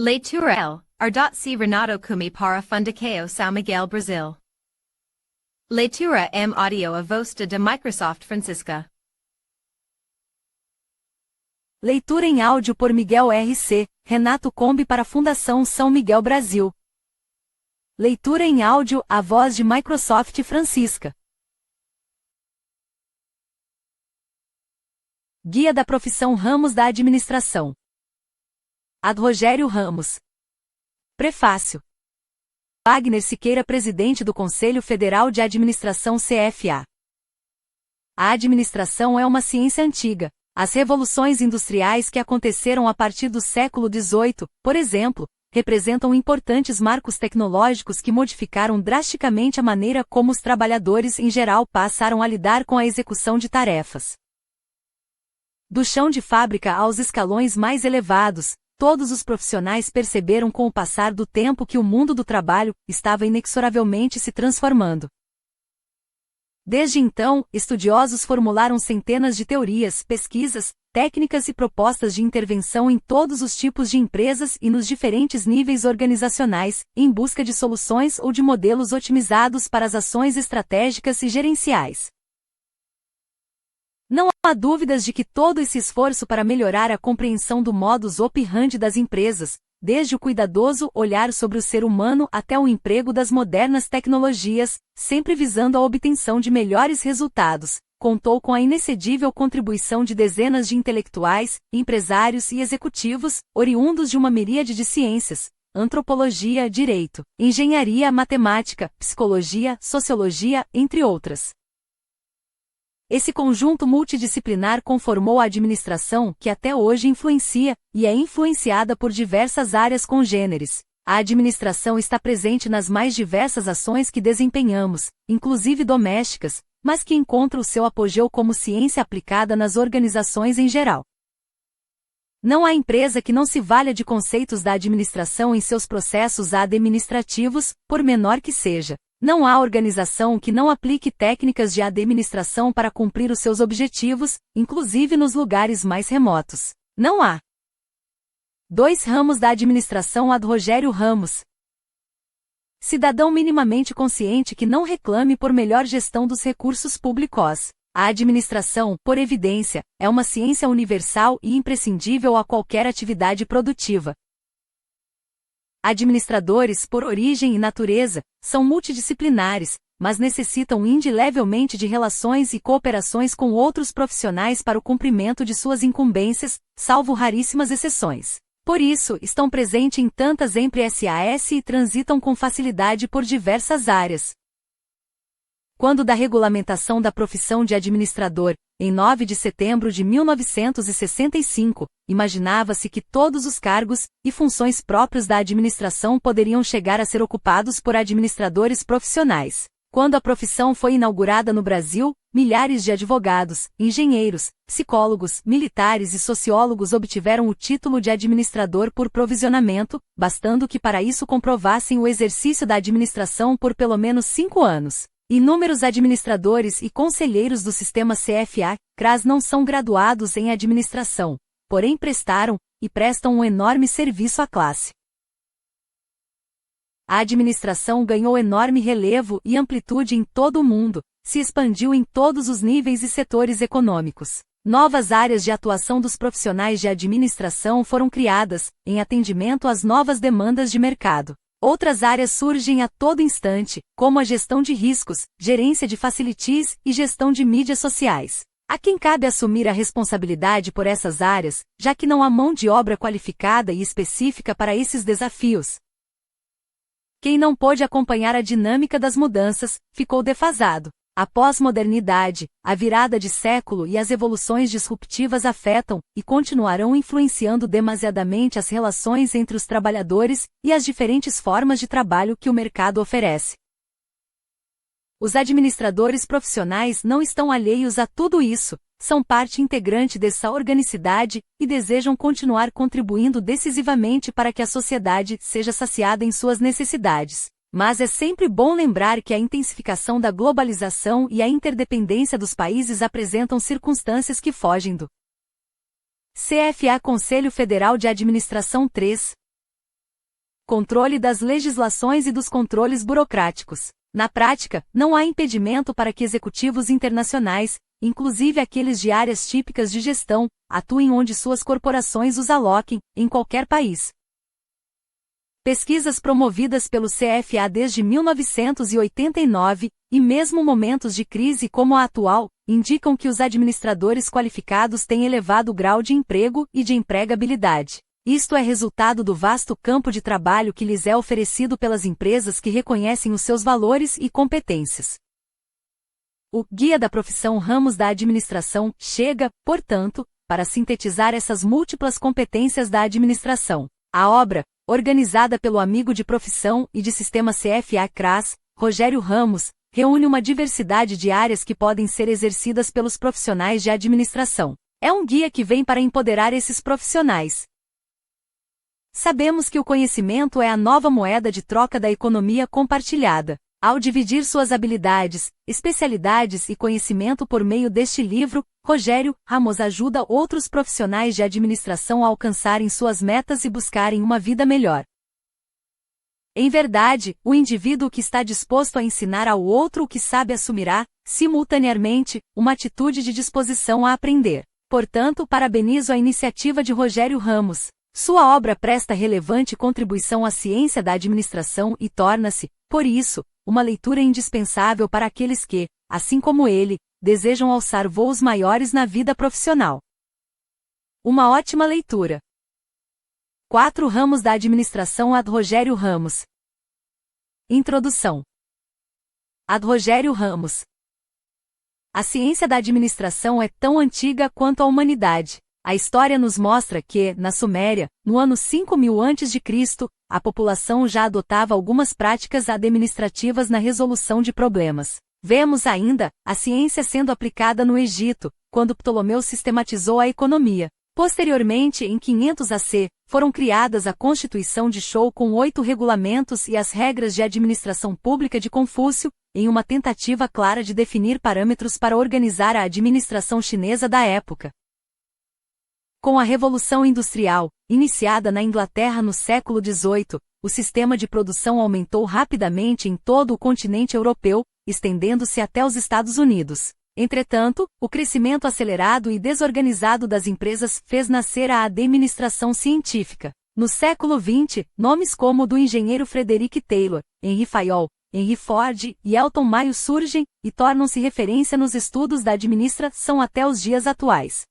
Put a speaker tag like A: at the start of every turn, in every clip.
A: Leitura L. R.C. Renato Cumi para Fundação São Miguel Brasil. Leitura M. Audio a voz de Microsoft Francisca.
B: Leitura em áudio por Miguel R.C. Renato Cumi para a Fundação São Miguel Brasil. Leitura em áudio, a voz de Microsoft Francisca. Guia da Profissão Ramos da Administração. Ad Rogério Ramos. Prefácio. Wagner Siqueira, presidente do Conselho Federal de Administração CFA. A administração é uma ciência antiga. As revoluções industriais que aconteceram a partir do século XVIII, por exemplo, representam importantes marcos tecnológicos que modificaram drasticamente a maneira como os trabalhadores em geral passaram a lidar com a execução de tarefas. Do chão de fábrica aos escalões mais elevados, todos os profissionais perceberam com o passar do tempo que o mundo do trabalho estava inexoravelmente se transformando. Desde então, estudiosos formularam centenas de teorias, pesquisas, técnicas e propostas de intervenção em todos os tipos de empresas e nos diferentes níveis organizacionais, em busca de soluções ou de modelos otimizados para as ações estratégicas e gerenciais. Não há dúvidas de que todo esse esforço para melhorar a compreensão do modus operandi das empresas, desde o cuidadoso olhar sobre o ser humano até o emprego das modernas tecnologias, sempre visando a obtenção de melhores resultados, contou com a inexcedível contribuição de dezenas de intelectuais, empresários e executivos, oriundos de uma miríade de ciências: antropologia, direito, engenharia, matemática, psicologia, sociologia, entre outras. Esse conjunto multidisciplinar conformou a administração que até hoje influencia, e é influenciada por diversas áreas congêneres. A administração está presente nas mais diversas ações que desempenhamos, inclusive domésticas, mas que encontra o seu apogeu como ciência aplicada nas organizações em geral. Não há empresa que não se valha de conceitos da administração em seus processos administrativos, por menor que seja. Não há organização que não aplique técnicas de administração para cumprir os seus objetivos, inclusive nos lugares mais remotos. Não há. 2 ramos da administração. Ad Rogério Ramos. Cidadão minimamente consciente que não reclame por melhor gestão dos recursos públicos. A administração, por evidência, é uma ciência universal e imprescindível a qualquer atividade produtiva. Administradores, por origem e natureza, são multidisciplinares, mas necessitam indelevelmente de relações e cooperações com outros profissionais para o cumprimento de suas incumbências, salvo raríssimas exceções. Por isso, estão presentes em tantas empresas e transitam com facilidade por diversas áreas. Quando da regulamentação da profissão de administrador, em 9 de setembro de 1965, imaginava-se que todos os cargos e funções próprios da administração poderiam chegar a ser ocupados por administradores profissionais. Quando a profissão foi inaugurada no Brasil, milhares de advogados, engenheiros, psicólogos, militares e sociólogos obtiveram o título de administrador por provisionamento, bastando que para isso comprovassem o exercício da administração por pelo menos 5 anos. Inúmeros administradores e conselheiros do sistema CFA-CRAS não são graduados em administração, porém prestaram, e prestam um enorme serviço à classe. A administração ganhou enorme relevo e amplitude em todo o mundo, se expandiu em todos os níveis e setores econômicos. Novas áreas de atuação dos profissionais de administração foram criadas, em atendimento às novas demandas de mercado. Outras áreas surgem a todo instante, como a gestão de riscos, gerência de facilities e gestão de mídias sociais. A quem cabe assumir a responsabilidade por essas áreas, já que não há mão de obra qualificada e específica para esses desafios. Quem não pôde acompanhar a dinâmica das mudanças, ficou defasado. A pós-modernidade, a virada de século e as evoluções disruptivas afetam, e continuarão influenciando demasiadamente as relações entre os trabalhadores e as diferentes formas de trabalho que o mercado oferece. Os administradores profissionais não estão alheios a tudo isso, são parte integrante dessa organicidade e desejam continuar contribuindo decisivamente para que a sociedade seja saciada em suas necessidades. Mas é sempre bom lembrar que a intensificação da globalização e a interdependência dos países apresentam circunstâncias que fogem do CFA Conselho Federal de Administração 3. controle das legislações e dos controles burocráticos. Na prática, não há impedimento para que executivos internacionais, inclusive aqueles de áreas típicas de gestão, atuem onde suas corporações os aloquem, em qualquer país. Pesquisas promovidas pelo CFA desde 1989, e mesmo momentos de crise como a atual, indicam que os administradores qualificados têm elevado grau de emprego e de empregabilidade. Isto é resultado do vasto campo de trabalho que lhes é oferecido pelas empresas que reconhecem os seus valores e competências. O Guia da Profissão Ramos da Administração chega, portanto, para sintetizar essas múltiplas competências da administração. A obra, organizada pelo amigo de profissão e de sistema CFA-CRAS, Rogério Ramos, reúne uma diversidade de áreas que podem ser exercidas pelos profissionais de administração. É um guia que vem para empoderar esses profissionais. Sabemos que o conhecimento é a nova moeda de troca da economia compartilhada. Ao dividir suas habilidades, especialidades e conhecimento por meio deste livro, Rogério Ramos ajuda outros profissionais de administração a alcançarem suas metas e buscarem uma vida melhor. Em verdade, o indivíduo que está disposto a ensinar ao outro o que sabe assumirá, simultaneamente, uma atitude de disposição a aprender. Portanto, parabenizo a iniciativa de Rogério Ramos. Sua obra presta relevante contribuição à ciência da administração e torna-se, por isso, uma leitura indispensável para aqueles que, assim como ele, desejam alçar voos maiores na vida profissional. Uma ótima leitura. 4 Ramos da Administração ad Rogério Ramos. Introdução. Ad Rogério Ramos. A ciência da administração é tão antiga quanto a humanidade. A história nos mostra que, na Suméria, no ano 5000 a.C., a população já adotava algumas práticas administrativas na resolução de problemas. Vemos ainda a ciência sendo aplicada no Egito, quando Ptolomeu sistematizou a economia. Posteriormente, em 500 AC, foram criadas a Constituição de Shou com 8 regulamentos e as regras de administração pública de Confúcio, em uma tentativa clara de definir parâmetros para organizar a administração chinesa da época. Com a Revolução Industrial, iniciada na Inglaterra no século XVIII, o sistema de produção aumentou rapidamente em todo o continente europeu, estendendo-se até os Estados Unidos. Entretanto, o crescimento acelerado e desorganizado das empresas fez nascer a administração científica. No século XX, nomes como o do engenheiro Frederick Taylor, Henry Fayol, Henry Ford e Elton Mayo surgem e tornam-se referência nos estudos da administração até os dias atuais.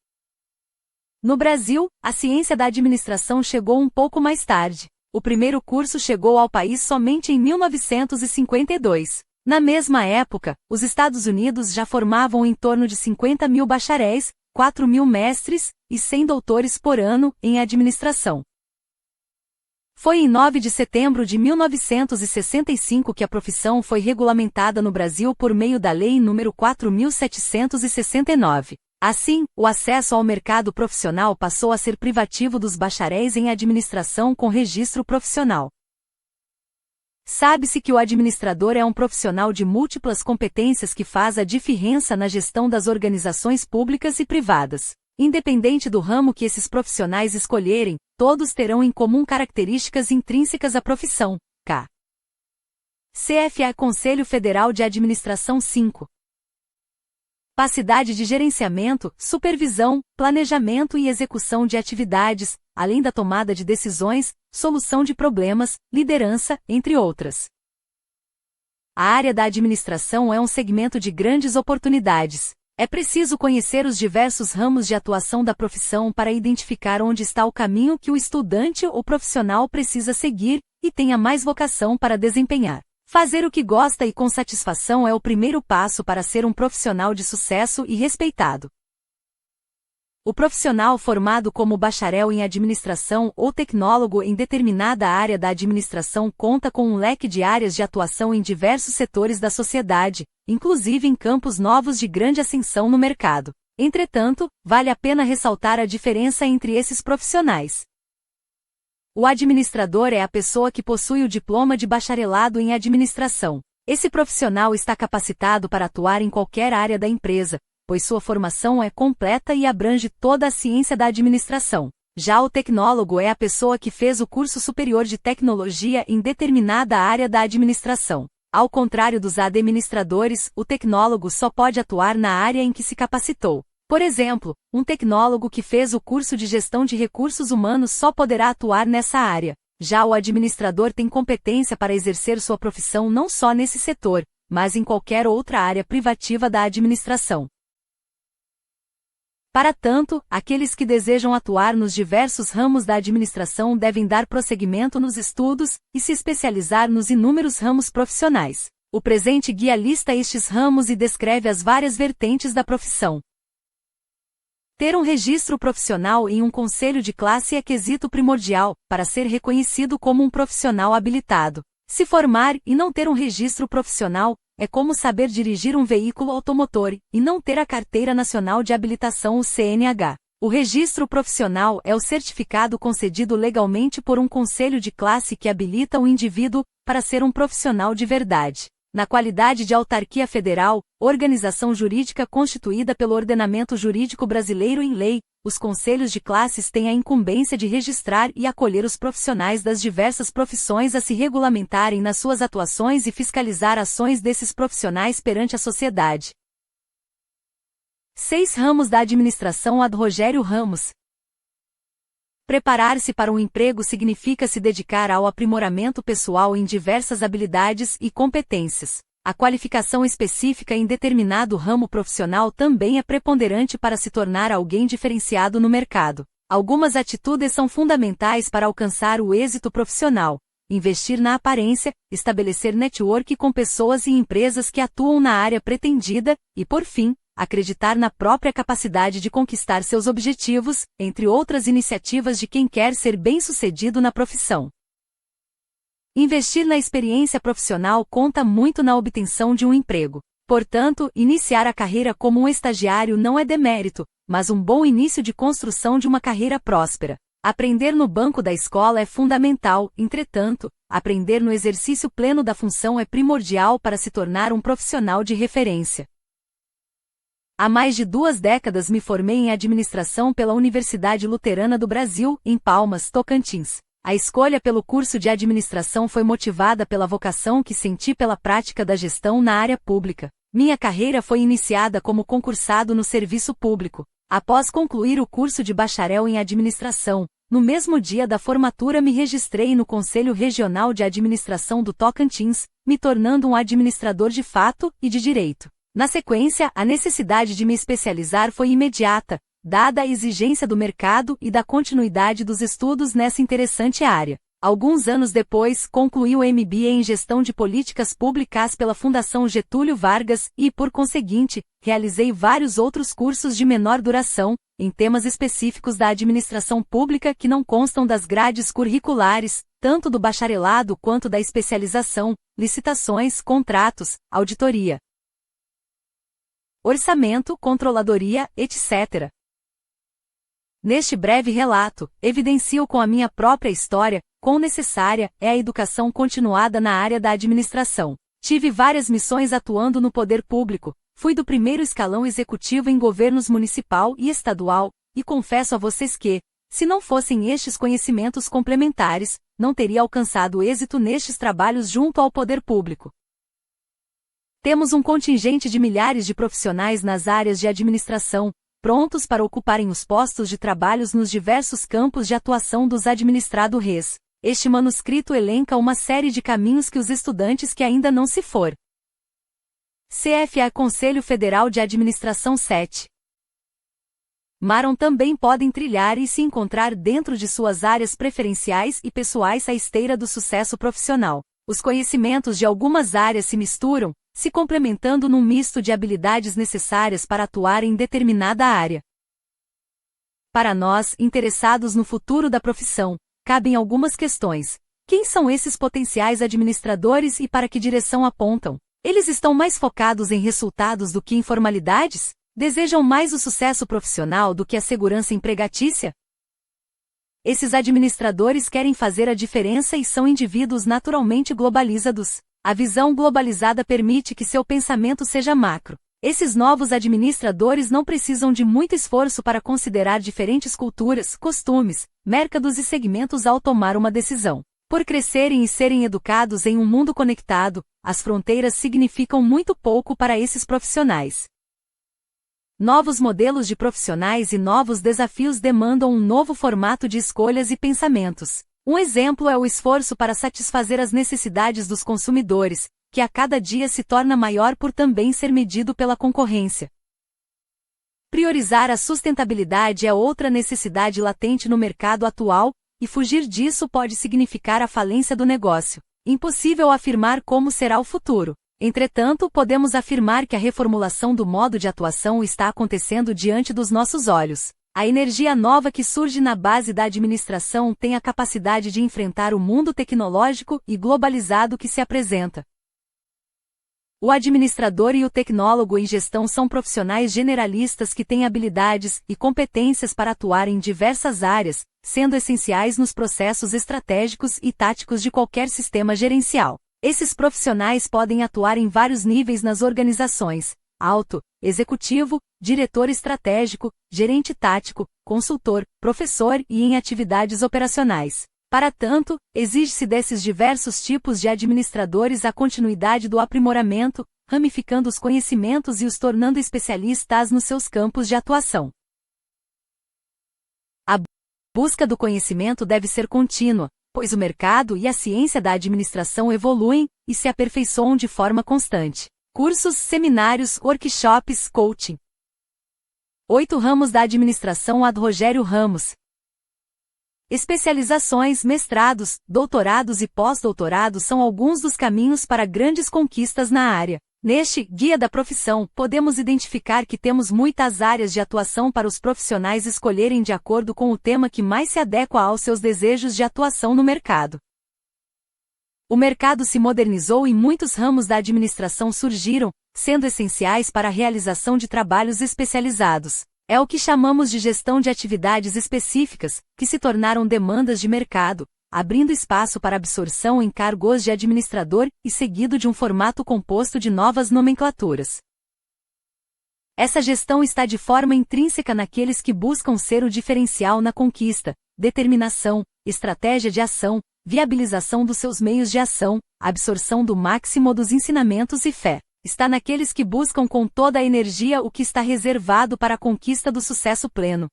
B: No Brasil, a ciência da administração chegou um pouco mais tarde. O primeiro curso chegou ao país somente em 1952. Na mesma época, os Estados Unidos já formavam em torno de 50.000 bacharéis, 4.000 mestres e 100 doutores por ano em administração. Foi em 9 de setembro de 1965 que a profissão foi regulamentada no Brasil por meio da Lei nº 4.769. Assim, o acesso ao mercado profissional passou a ser privativo dos bacharéis em administração com registro profissional. Sabe-se que o administrador é um profissional de múltiplas competências que faz a diferença na gestão das organizações públicas e privadas. Independente do ramo que esses profissionais escolherem, todos terão em comum características intrínsecas à profissão. CFA Conselho Federal de Administração 5. Capacidade de gerenciamento, supervisão, planejamento e execução de atividades, além da tomada de decisões, solução de problemas, liderança, entre outras. A área da administração é um segmento de grandes oportunidades. É preciso conhecer os diversos ramos de atuação da profissão para identificar onde está o caminho que o estudante ou profissional precisa seguir e tenha mais vocação para desempenhar. Fazer o que gosta e com satisfação é o primeiro passo para ser um profissional de sucesso e respeitado. O profissional formado como bacharel em administração ou tecnólogo em determinada área da administração conta com um leque de áreas de atuação em diversos setores da sociedade, inclusive em campos novos de grande ascensão no mercado. Entretanto, vale a pena ressaltar a diferença entre esses profissionais. O administrador é a pessoa que possui o diploma de bacharelado em administração. Esse profissional está capacitado para atuar em qualquer área da empresa, pois sua formação é completa e abrange toda a ciência da administração. Já o tecnólogo é a pessoa que fez o curso superior de tecnologia em determinada área da administração. Ao contrário dos administradores, o tecnólogo só pode atuar na área em que se capacitou. Por exemplo, um tecnólogo que fez o curso de gestão de recursos humanos só poderá atuar nessa área. Já o administrador tem competência para exercer sua profissão não só nesse setor, mas em qualquer outra área privativa da administração. Para tanto, aqueles que desejam atuar nos diversos ramos da administração devem dar prosseguimento nos estudos e se especializar nos inúmeros ramos profissionais. O presente guia lista estes ramos e descreve as várias vertentes da profissão. Ter um registro profissional em um conselho de classe é quesito primordial, para ser reconhecido como um profissional habilitado. Se formar e não ter um registro profissional, é como saber dirigir um veículo automotor e não ter a Carteira Nacional de Habilitação, o CNH. O registro profissional é o certificado concedido legalmente por um conselho de classe que habilita o indivíduo para ser um profissional de verdade. Na qualidade de autarquia federal, organização jurídica constituída pelo ordenamento jurídico brasileiro em lei, os conselhos de classes têm a incumbência de registrar e acolher os profissionais das diversas profissões a se regulamentarem nas suas atuações e fiscalizar ações desses profissionais perante a sociedade. 6 ramos da administração ad Rogério Ramos. Preparar-se para um emprego significa se dedicar ao aprimoramento pessoal em diversas habilidades e competências. A qualificação específica em determinado ramo profissional também é preponderante para se tornar alguém diferenciado no mercado. Algumas atitudes são fundamentais para alcançar o êxito profissional: investir na aparência, estabelecer network com pessoas e empresas que atuam na área pretendida, e, por fim, acreditar na própria capacidade de conquistar seus objetivos, entre outras iniciativas de quem quer ser bem-sucedido na profissão. Investir na experiência profissional conta muito na obtenção de um emprego. Portanto, iniciar a carreira como um estagiário não é demérito, mas um bom início de construção de uma carreira próspera. Aprender no banco da escola é fundamental, entretanto, aprender no exercício pleno da função é primordial para se tornar um profissional de referência. Há mais de 2 décadas me formei em administração pela Universidade Luterana do Brasil, em Palmas, Tocantins. A escolha pelo curso de administração foi motivada pela vocação que senti pela prática da gestão na área pública. Minha carreira foi iniciada como concursado no serviço público. Após concluir o curso de bacharel em administração, no mesmo dia da formatura me registrei no Conselho Regional de Administração do Tocantins, me tornando um administrador de fato e de direito. Na sequência, a necessidade de me especializar foi imediata, dada a exigência do mercado e da continuidade dos estudos nessa interessante área. Alguns anos depois, concluí o MBA em Gestão de Políticas Públicas pela Fundação Getúlio Vargas e, por conseguinte, realizei vários outros cursos de menor duração, em temas específicos da administração pública que não constam das grades curriculares, tanto do bacharelado quanto da especialização, licitações, contratos, auditoria, orçamento, controladoria, etc. Neste breve relato, evidencio com a minha própria história, quão necessária é a educação continuada na área da administração. Tive várias missões atuando no poder público, fui do primeiro escalão executivo em governos municipal e estadual, e confesso a vocês que, se não fossem estes conhecimentos complementares, não teria alcançado êxito nestes trabalhos junto ao poder público. Temos um contingente de milhares de profissionais nas áreas de administração, prontos para ocuparem os postos de trabalho nos diversos campos de atuação dos administradores. Este manuscrito elenca uma série de caminhos que os estudantes que ainda não se CFA Conselho Federal de Administração 7. Maron também podem trilhar e se encontrar dentro de suas áreas preferenciais e pessoais à esteira do sucesso profissional. Os conhecimentos de algumas áreas se misturam, se complementando num misto de habilidades necessárias para atuar em determinada área. Para nós, interessados no futuro da profissão, cabem algumas questões. Quem são esses potenciais administradores e para que direção apontam? Eles estão mais focados em resultados do que em formalidades? Desejam mais o sucesso profissional do que a segurança empregatícia? Esses administradores querem fazer a diferença e são indivíduos naturalmente globalizados. A visão globalizada permite que seu pensamento seja macro. Esses novos administradores não precisam de muito esforço para considerar diferentes culturas, costumes, mercados e segmentos ao tomar uma decisão. Por crescerem e serem educados em um mundo conectado, as fronteiras significam muito pouco para esses profissionais. Novos modelos de profissionais e novos desafios demandam um novo formato de escolhas e pensamentos. Um exemplo é o esforço para satisfazer as necessidades dos consumidores, que a cada dia se torna maior por também ser medido pela concorrência. Priorizar a sustentabilidade é outra necessidade latente no mercado atual, e fugir disso pode significar a falência do negócio. Impossível afirmar como será o futuro. Entretanto, podemos afirmar que a reformulação do modo de atuação está acontecendo diante dos nossos olhos. A energia nova que surge na base da administração tem a capacidade de enfrentar o mundo tecnológico e globalizado que se apresenta. O administrador e o tecnólogo em gestão são profissionais generalistas que têm habilidades e competências para atuar em diversas áreas, sendo essenciais nos processos estratégicos e táticos de qualquer sistema gerencial. Esses profissionais podem atuar em vários níveis nas organizações: alto, executivo, diretor estratégico, gerente tático, consultor, professor e em atividades operacionais. Para tanto, exige-se desses diversos tipos de administradores a continuidade do aprimoramento, ramificando os conhecimentos e os tornando especialistas nos seus campos de atuação. A busca do conhecimento deve ser contínua, pois o mercado e a ciência da administração evoluem e se aperfeiçoam de forma constante. Cursos, seminários, workshops, coaching. 8 ramos da administração ad Rogério Ramos. Especializações, mestrados, doutorados e pós-doutorados são alguns dos caminhos para grandes conquistas na área. Neste Guia da Profissão, podemos identificar que temos muitas áreas de atuação para os profissionais escolherem de acordo com o tema que mais se adequa aos seus desejos de atuação no mercado. O mercado se modernizou e muitos ramos da administração surgiram, sendo essenciais para a realização de trabalhos especializados. É o que chamamos de gestão de atividades específicas, que se tornaram demandas de mercado, abrindo espaço para absorção em cargos de administrador e seguido de um formato composto de novas nomenclaturas. Essa gestão está de forma intrínseca naqueles que buscam ser o diferencial na conquista, determinação, estratégia de ação, viabilização dos seus meios de ação, absorção do máximo dos ensinamentos e fé. Está naqueles que buscam com toda a energia o que está reservado para a conquista do sucesso pleno.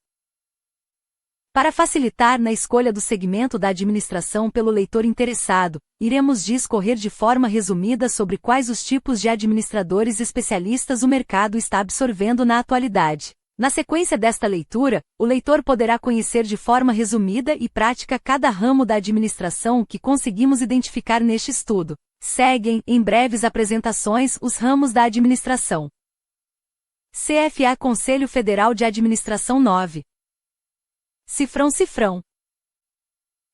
B: Para facilitar na escolha do segmento da administração pelo leitor interessado, iremos discorrer de forma resumida sobre quais os tipos de administradores especialistas o mercado está absorvendo na atualidade. Na sequência desta leitura, o leitor poderá conhecer de forma resumida e prática cada ramo da administração que conseguimos identificar neste estudo. Seguem, em breves apresentações, os ramos da administração. CFA Conselho Federal de Administração 9. Cifrão.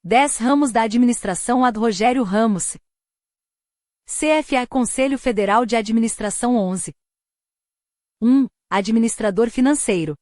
B: 10 ramos da administração ad Rogério Ramos. CFA Conselho Federal de Administração 11. 1. Administrador financeiro.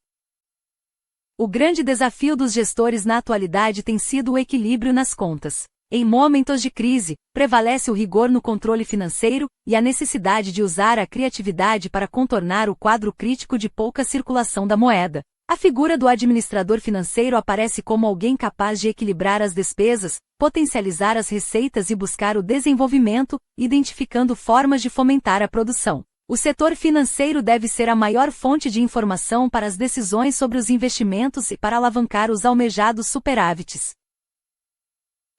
B: O grande desafio dos gestores na atualidade tem sido o equilíbrio nas contas. Em momentos de crise, prevalece o rigor no controle financeiro e a necessidade de usar a criatividade para contornar o quadro crítico de pouca circulação da moeda. A figura do administrador financeiro aparece como alguém capaz de equilibrar as despesas, potencializar as receitas e buscar o desenvolvimento, identificando formas de fomentar a produção. O setor financeiro deve ser a maior fonte de informação para as decisões sobre os investimentos e para alavancar os almejados superávites.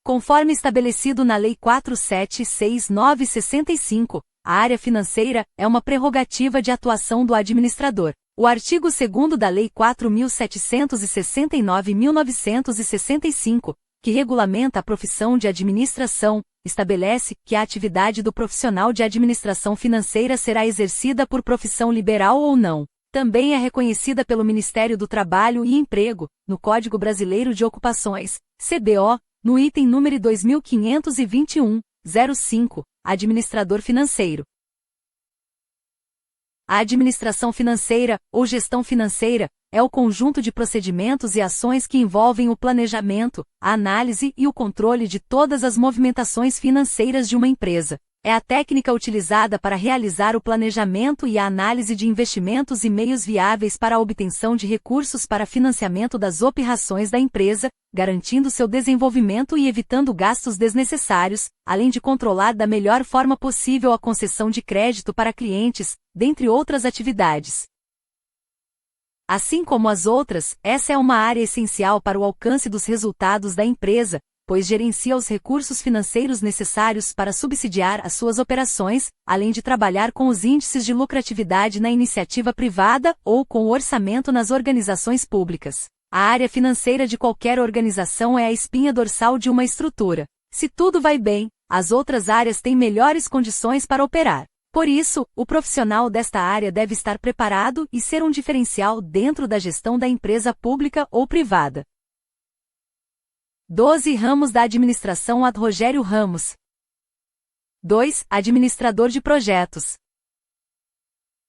B: Conforme estabelecido na Lei 4769/65, a área financeira é uma prerrogativa de atuação do administrador. O artigo 2º da Lei 4.769/1965, que regulamenta a profissão de administração, estabelece que a atividade do profissional de administração financeira será exercida por profissão liberal ou não. Também é reconhecida pelo Ministério do Trabalho e Emprego, no Código Brasileiro de Ocupações, CBO, no item número 2521.05, administrador financeiro. A administração financeira, ou gestão financeira, é o conjunto de procedimentos e ações que envolvem o planejamento, a análise e o controle de todas as movimentações financeiras de uma empresa. É a técnica utilizada para realizar o planejamento e a análise de investimentos e meios viáveis para a obtenção de recursos para financiamento das operações da empresa, garantindo seu desenvolvimento e evitando gastos desnecessários, além de controlar da melhor forma possível a concessão de crédito para clientes, dentre outras atividades. Assim como as outras, essa é uma área essencial para o alcance dos resultados da empresa, pois gerencia os recursos financeiros necessários para subsidiar as suas operações, além de trabalhar com os índices de lucratividade na iniciativa privada ou com o orçamento nas organizações públicas. A área financeira de qualquer organização é a espinha dorsal de uma estrutura. Se tudo vai bem, as outras áreas têm melhores condições para operar. Por isso, o profissional desta área deve estar preparado e ser um diferencial dentro da gestão da empresa pública ou privada. 12 ramos da administração ad Rogério Ramos. 2. Administrador de projetos.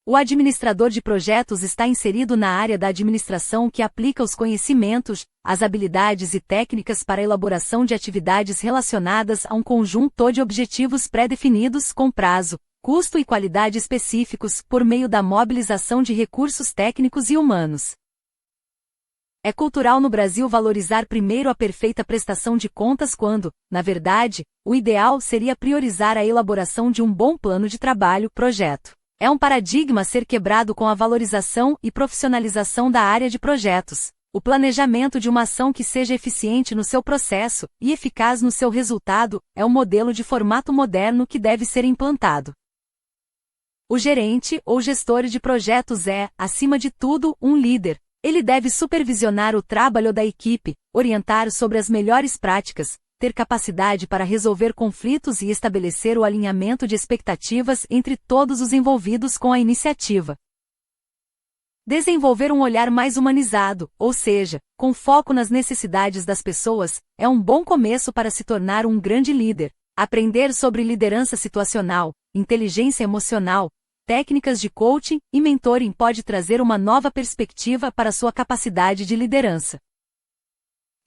B: O administrador de projetos está inserido na área da administração que aplica os conhecimentos, as habilidades e técnicas para a elaboração de atividades relacionadas a um conjunto de objetivos pré-definidos com prazo, custo e qualidade específicos por meio da mobilização de recursos técnicos e humanos. É cultural no Brasil valorizar primeiro a perfeita prestação de contas quando, na verdade, o ideal seria priorizar a elaboração de um bom plano de trabalho-projeto. É um paradigma a ser quebrado com a valorização e profissionalização da área de projetos. O planejamento de uma ação que seja eficiente no seu processo e eficaz no seu resultado é o modelo de formato moderno que deve ser implantado. O gerente ou gestor de projetos é, acima de tudo, um líder. Ele deve supervisionar o trabalho da equipe, orientar sobre as melhores práticas, ter capacidade para resolver conflitos e estabelecer o alinhamento de expectativas entre todos os envolvidos com a iniciativa. Desenvolver um olhar mais humanizado, ou seja, com foco nas necessidades das pessoas, é um bom começo para se tornar um grande líder. Aprender sobre liderança situacional, inteligência emocional, técnicas de coaching e mentoring pode trazer uma nova perspectiva para sua capacidade de liderança.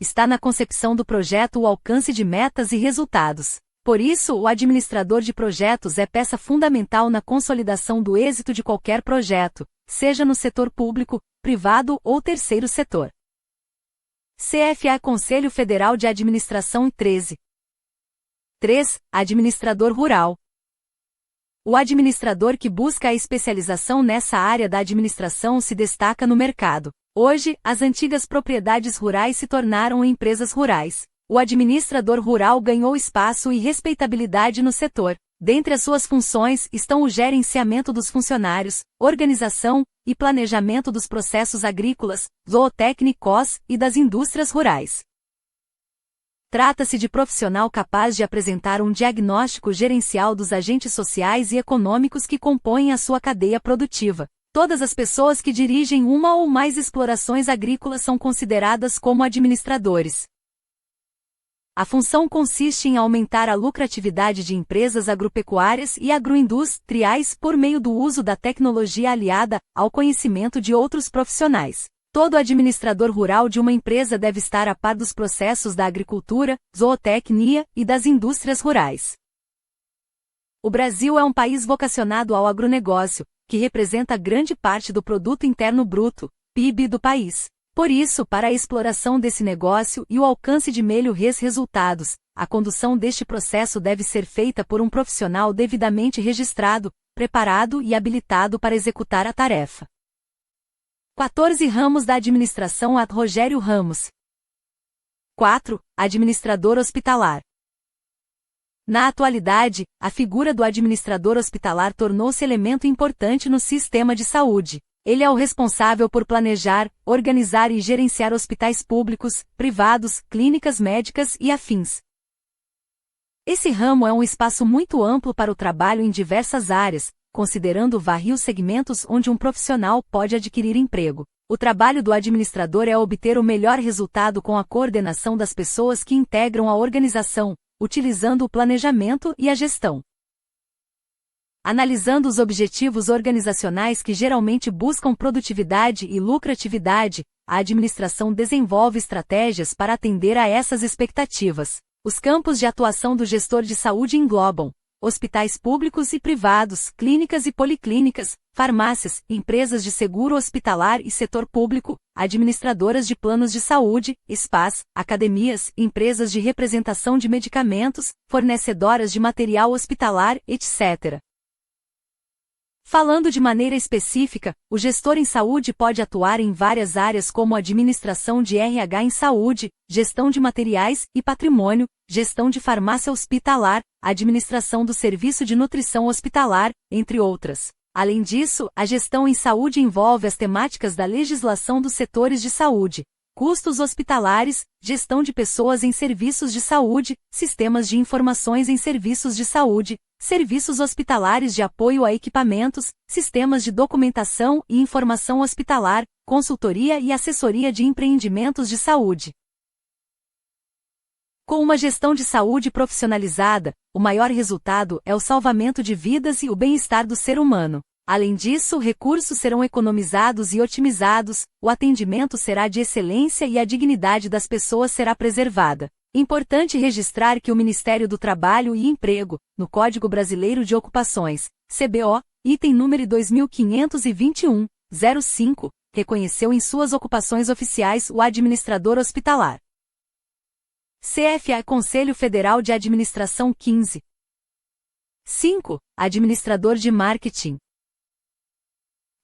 B: Está na concepção do projeto o alcance de metas e resultados. Por isso, o administrador de projetos é peça fundamental na consolidação do êxito de qualquer projeto, seja no setor público, privado ou terceiro setor. CFA Conselho Federal de Administração 13. 3. Administrador rural. O administrador que busca a especialização nessa área da administração se destaca no mercado. Hoje, as antigas propriedades rurais se tornaram empresas rurais. O administrador rural ganhou espaço e respeitabilidade no setor. Dentre as suas funções estão o gerenciamento dos funcionários, organização e planejamento dos processos agrícolas, zootécnicos e das indústrias rurais. Trata-se de profissional capaz de apresentar um diagnóstico gerencial dos agentes sociais e econômicos que compõem a sua cadeia produtiva. Todas as pessoas que dirigem uma ou mais explorações agrícolas são consideradas como administradores. A função consiste em aumentar a lucratividade de empresas agropecuárias e agroindustriais por meio do uso da tecnologia aliada ao conhecimento de outros profissionais. Todo administrador rural de uma empresa deve estar a par dos processos da agricultura, zootecnia e das indústrias rurais. O Brasil é um país vocacionado ao agronegócio, que representa grande parte do Produto Interno Bruto, PIB do país. Por isso, para a exploração desse negócio e o alcance de melhores resultados, a condução deste processo deve ser feita por um profissional devidamente registrado, preparado e habilitado para executar a tarefa. 14 ramos da administração ad Rogério Ramos. 4. Administrador hospitalar. Na atualidade, a figura do administrador hospitalar tornou-se elemento importante no sistema de saúde. Ele é o responsável por planejar, organizar e gerenciar hospitais públicos, privados, clínicas médicas e afins. Esse ramo é um espaço muito amplo para o trabalho em diversas áreas, considerando vários segmentos onde um profissional pode adquirir emprego. O trabalho do administrador é obter o melhor resultado com a coordenação das pessoas que integram a organização, utilizando o planejamento e a gestão. Analisando os objetivos organizacionais que geralmente buscam produtividade e lucratividade, a administração desenvolve estratégias para atender a essas expectativas. Os campos de atuação do gestor de saúde englobam hospitais públicos e privados, clínicas e policlínicas, farmácias, empresas de seguro hospitalar e setor público, administradoras de planos de saúde, spas, academias, empresas de representação de medicamentos, fornecedoras de material hospitalar, etc. Falando de maneira específica, o gestor em saúde pode atuar em várias áreas como administração de RH em saúde, gestão de materiais e patrimônio, gestão de farmácia hospitalar, administração do serviço de nutrição hospitalar, entre outras. Além disso, a gestão em saúde envolve as temáticas da legislação dos setores de saúde, custos hospitalares, gestão de pessoas em serviços de saúde, sistemas de informações em serviços de saúde, serviços hospitalares de apoio a equipamentos, sistemas de documentação e informação hospitalar, consultoria e assessoria de empreendimentos de saúde. Com uma gestão de saúde profissionalizada, o maior resultado é o salvamento de vidas e o bem-estar do ser humano. Além disso, recursos serão economizados e otimizados, o atendimento será de excelência e a dignidade das pessoas será preservada. Importante registrar que o Ministério do Trabalho e Emprego, no Código Brasileiro de Ocupações, CBO, item número 2521-05, reconheceu em suas ocupações oficiais o administrador hospitalar. CFA Conselho Federal de Administração 15. 5. Administrador de Marketing.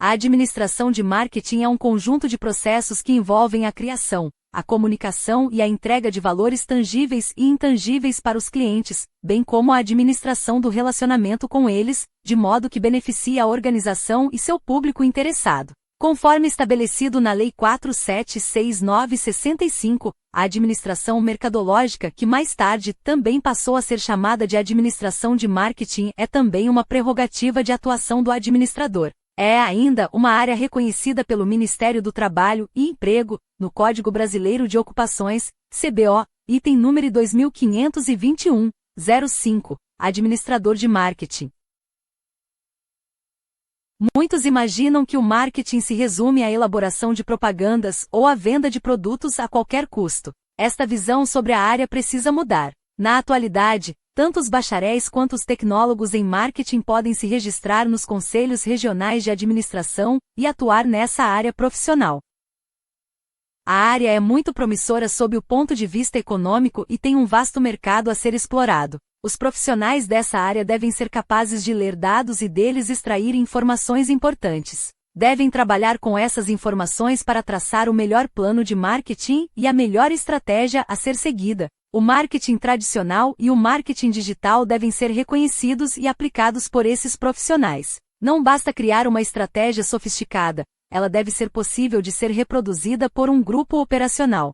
B: A administração de marketing é um conjunto de processos que envolvem a criação, a comunicação e a entrega de valores tangíveis e intangíveis para os clientes, bem como a administração do relacionamento com eles, de modo que beneficie a organização e seu público interessado. Conforme estabelecido na Lei 4769/65, a administração mercadológica, que mais tarde também passou a ser chamada de administração de marketing, é também uma prerrogativa de atuação do administrador. É ainda uma área reconhecida pelo Ministério do Trabalho e Emprego, no Código Brasileiro de Ocupações, CBO, item número 2521-05, administrador de marketing. Muitos imaginam que o marketing se resume à elaboração de propagandas ou à venda de produtos a qualquer custo. Esta visão sobre a área precisa mudar. Na atualidade, tanto os bacharéis quanto os tecnólogos em marketing podem se registrar nos conselhos regionais de administração e atuar nessa área profissional. A área é muito promissora sob o ponto de vista econômico e tem um vasto mercado a ser explorado. Os profissionais dessa área devem ser capazes de ler dados e deles extrair informações importantes. Devem trabalhar com essas informações para traçar o melhor plano de marketing e a melhor estratégia a ser seguida. O marketing tradicional e o marketing digital devem ser reconhecidos e aplicados por esses profissionais. Não basta criar uma estratégia sofisticada, ela deve ser possível de ser reproduzida por um grupo operacional.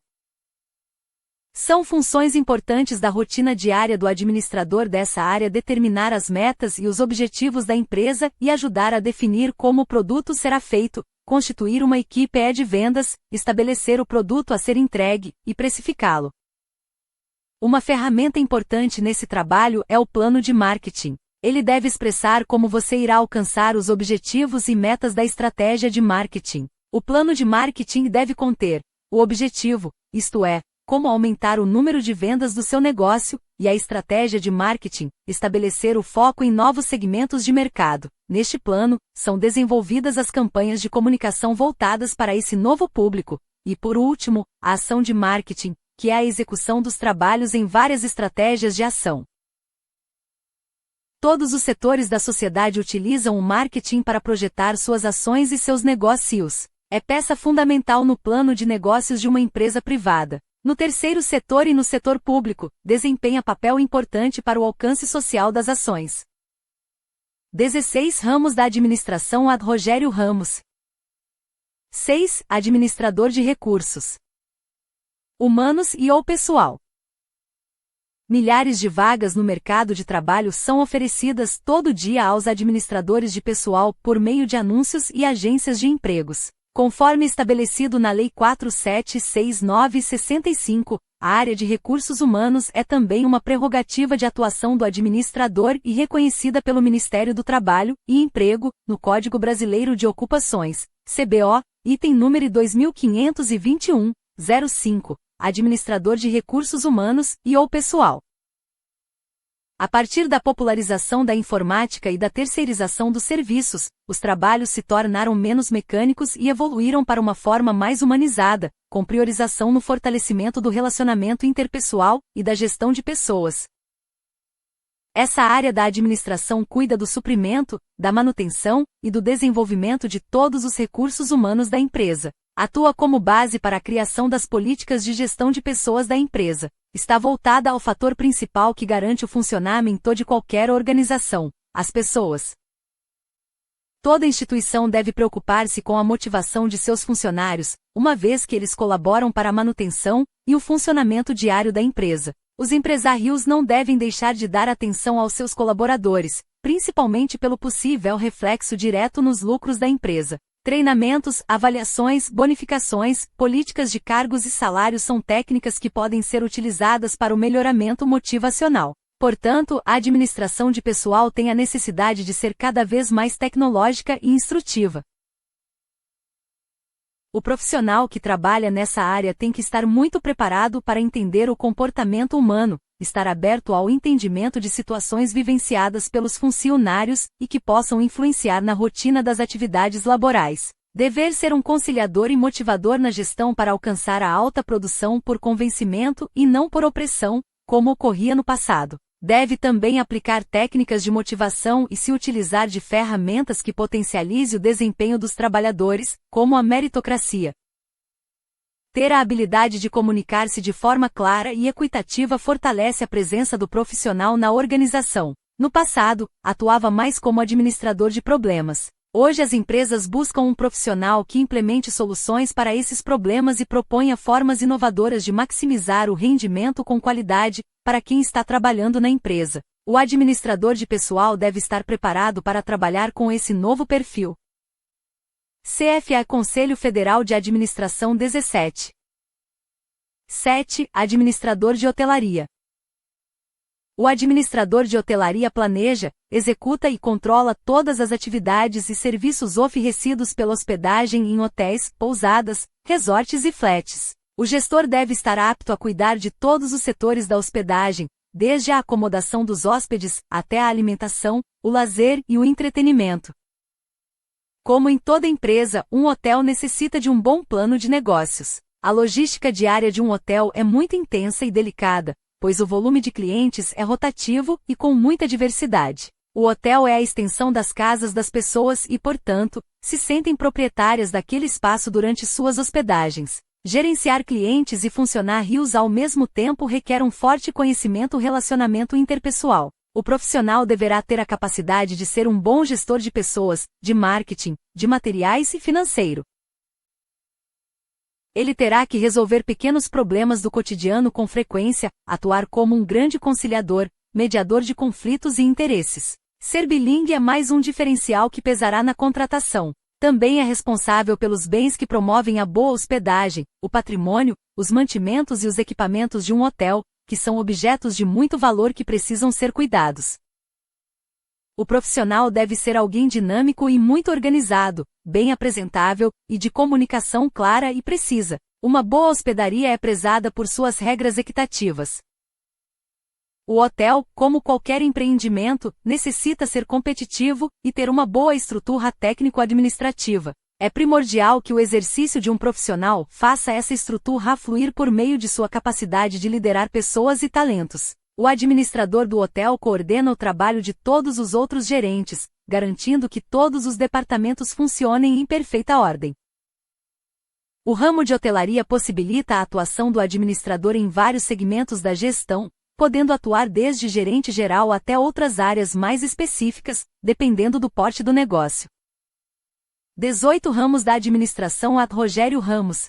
B: São funções importantes da rotina diária do administrador dessa área determinar as metas e os objetivos da empresa e ajudar a definir como o produto será feito, constituir uma equipe de vendas, estabelecer o produto a ser entregue e precificá-lo. Uma ferramenta importante nesse trabalho é o plano de marketing. Ele deve expressar como você irá alcançar os objetivos e metas da estratégia de marketing. O plano de marketing deve conter o objetivo, isto é, como aumentar o número de vendas do seu negócio, e a estratégia de marketing, estabelecer o foco em novos segmentos de mercado. Neste plano, são desenvolvidas as campanhas de comunicação voltadas para esse novo público. E por último, a ação de marketing, que é a execução dos trabalhos em várias estratégias de ação. Todos os setores da sociedade utilizam o marketing para projetar suas ações e seus negócios. É peça fundamental no plano de negócios de uma empresa privada. No terceiro setor e no setor público, desempenha papel importante para o alcance social das ações. 16 Ramos da administração ad Rogério Ramos. 6. Administrador de recursos humanos e ou pessoal. Milhares de vagas no mercado de trabalho são oferecidas todo dia aos administradores de pessoal por meio de anúncios e agências de empregos. Conforme estabelecido na Lei 4769/65, a área de recursos humanos é também uma prerrogativa de atuação do administrador e reconhecida pelo Ministério do Trabalho e Emprego, no Código Brasileiro de Ocupações, CBO, item número 2521-05, administrador de recursos humanos e ou pessoal. A partir da popularização da informática e da terceirização dos serviços, os trabalhos se tornaram menos mecânicos e evoluíram para uma forma mais humanizada, com priorização no fortalecimento do relacionamento interpessoal e da gestão de pessoas. Essa área da administração cuida do suprimento, da manutenção e do desenvolvimento de todos os recursos humanos da empresa. Atua como base para a criação das políticas de gestão de pessoas da empresa. Está voltada ao fator principal que garante o funcionamento de qualquer organização: as pessoas. Toda instituição deve preocupar-se com a motivação de seus funcionários, uma vez que eles colaboram para a manutenção e o funcionamento diário da empresa. Os empresários não devem deixar de dar atenção aos seus colaboradores, principalmente pelo possível reflexo direto nos lucros da empresa. Treinamentos, avaliações, bonificações, políticas de cargos e salários são técnicas que podem ser utilizadas para o melhoramento motivacional. Portanto, a administração de pessoal tem a necessidade de ser cada vez mais tecnológica e instrutiva. O profissional que trabalha nessa área tem que estar muito preparado para entender o comportamento humano, estar aberto ao entendimento de situações vivenciadas pelos funcionários e que possam influenciar na rotina das atividades laborais. Dever ser um conciliador e motivador na gestão para alcançar a alta produção por convencimento e não por opressão, como ocorria no passado. Deve também aplicar técnicas de motivação e se utilizar de ferramentas que potencialize o desempenho dos trabalhadores, como a meritocracia. Ter a habilidade de comunicar-se de forma clara e equitativa fortalece a presença do profissional na organização. No passado, atuava mais como administrador de problemas. Hoje as empresas buscam um profissional que implemente soluções para esses problemas e proponha formas inovadoras de maximizar o rendimento com qualidade para quem está trabalhando na empresa. O administrador de pessoal deve estar preparado para trabalhar com esse novo perfil. CFA Conselho Federal de Administração 17. 7. Administrador de hotelaria. O administrador de hotelaria planeja, executa e controla todas as atividades e serviços oferecidos pela hospedagem em hotéis, pousadas, resorts e flats. O gestor deve estar apto a cuidar de todos os setores da hospedagem, desde a acomodação dos hóspedes até a alimentação, o lazer e o entretenimento. Como em toda empresa, um hotel necessita de um bom plano de negócios. A logística diária de um hotel é muito intensa e delicada, pois o volume de clientes é rotativo e com muita diversidade. O hotel é a extensão das casas das pessoas e, portanto, se sentem proprietárias daquele espaço durante suas hospedagens. Gerenciar clientes e funcionários ao mesmo tempo requer um forte conhecimento do relacionamento interpessoal. O profissional deverá ter a capacidade de ser um bom gestor de pessoas, de marketing, de materiais e financeiro. Ele terá que resolver pequenos problemas do cotidiano com frequência, atuar como um grande conciliador, mediador de conflitos e interesses. Ser bilíngue é mais um diferencial que pesará na contratação. Também é responsável pelos bens que promovem a boa hospedagem, o patrimônio, os mantimentos e os equipamentos de um hotel, que são objetos de muito valor que precisam ser cuidados. O profissional deve ser alguém dinâmico e muito organizado, bem apresentável e de comunicação clara e precisa. Uma boa hospedaria é prezada por suas regras equitativas. O hotel, como qualquer empreendimento, necessita ser competitivo e ter uma boa estrutura técnico-administrativa. É primordial que o exercício de um profissional faça essa estrutura fluir por meio de sua capacidade de liderar pessoas e talentos. O administrador do hotel coordena o trabalho de todos os outros gerentes, garantindo que todos os departamentos funcionem em perfeita ordem. O ramo de hotelaria possibilita a atuação do administrador em vários segmentos da gestão, podendo atuar desde gerente geral até outras áreas mais específicas, dependendo do porte do negócio. 18 Ramos da administração. Rogério Ramos.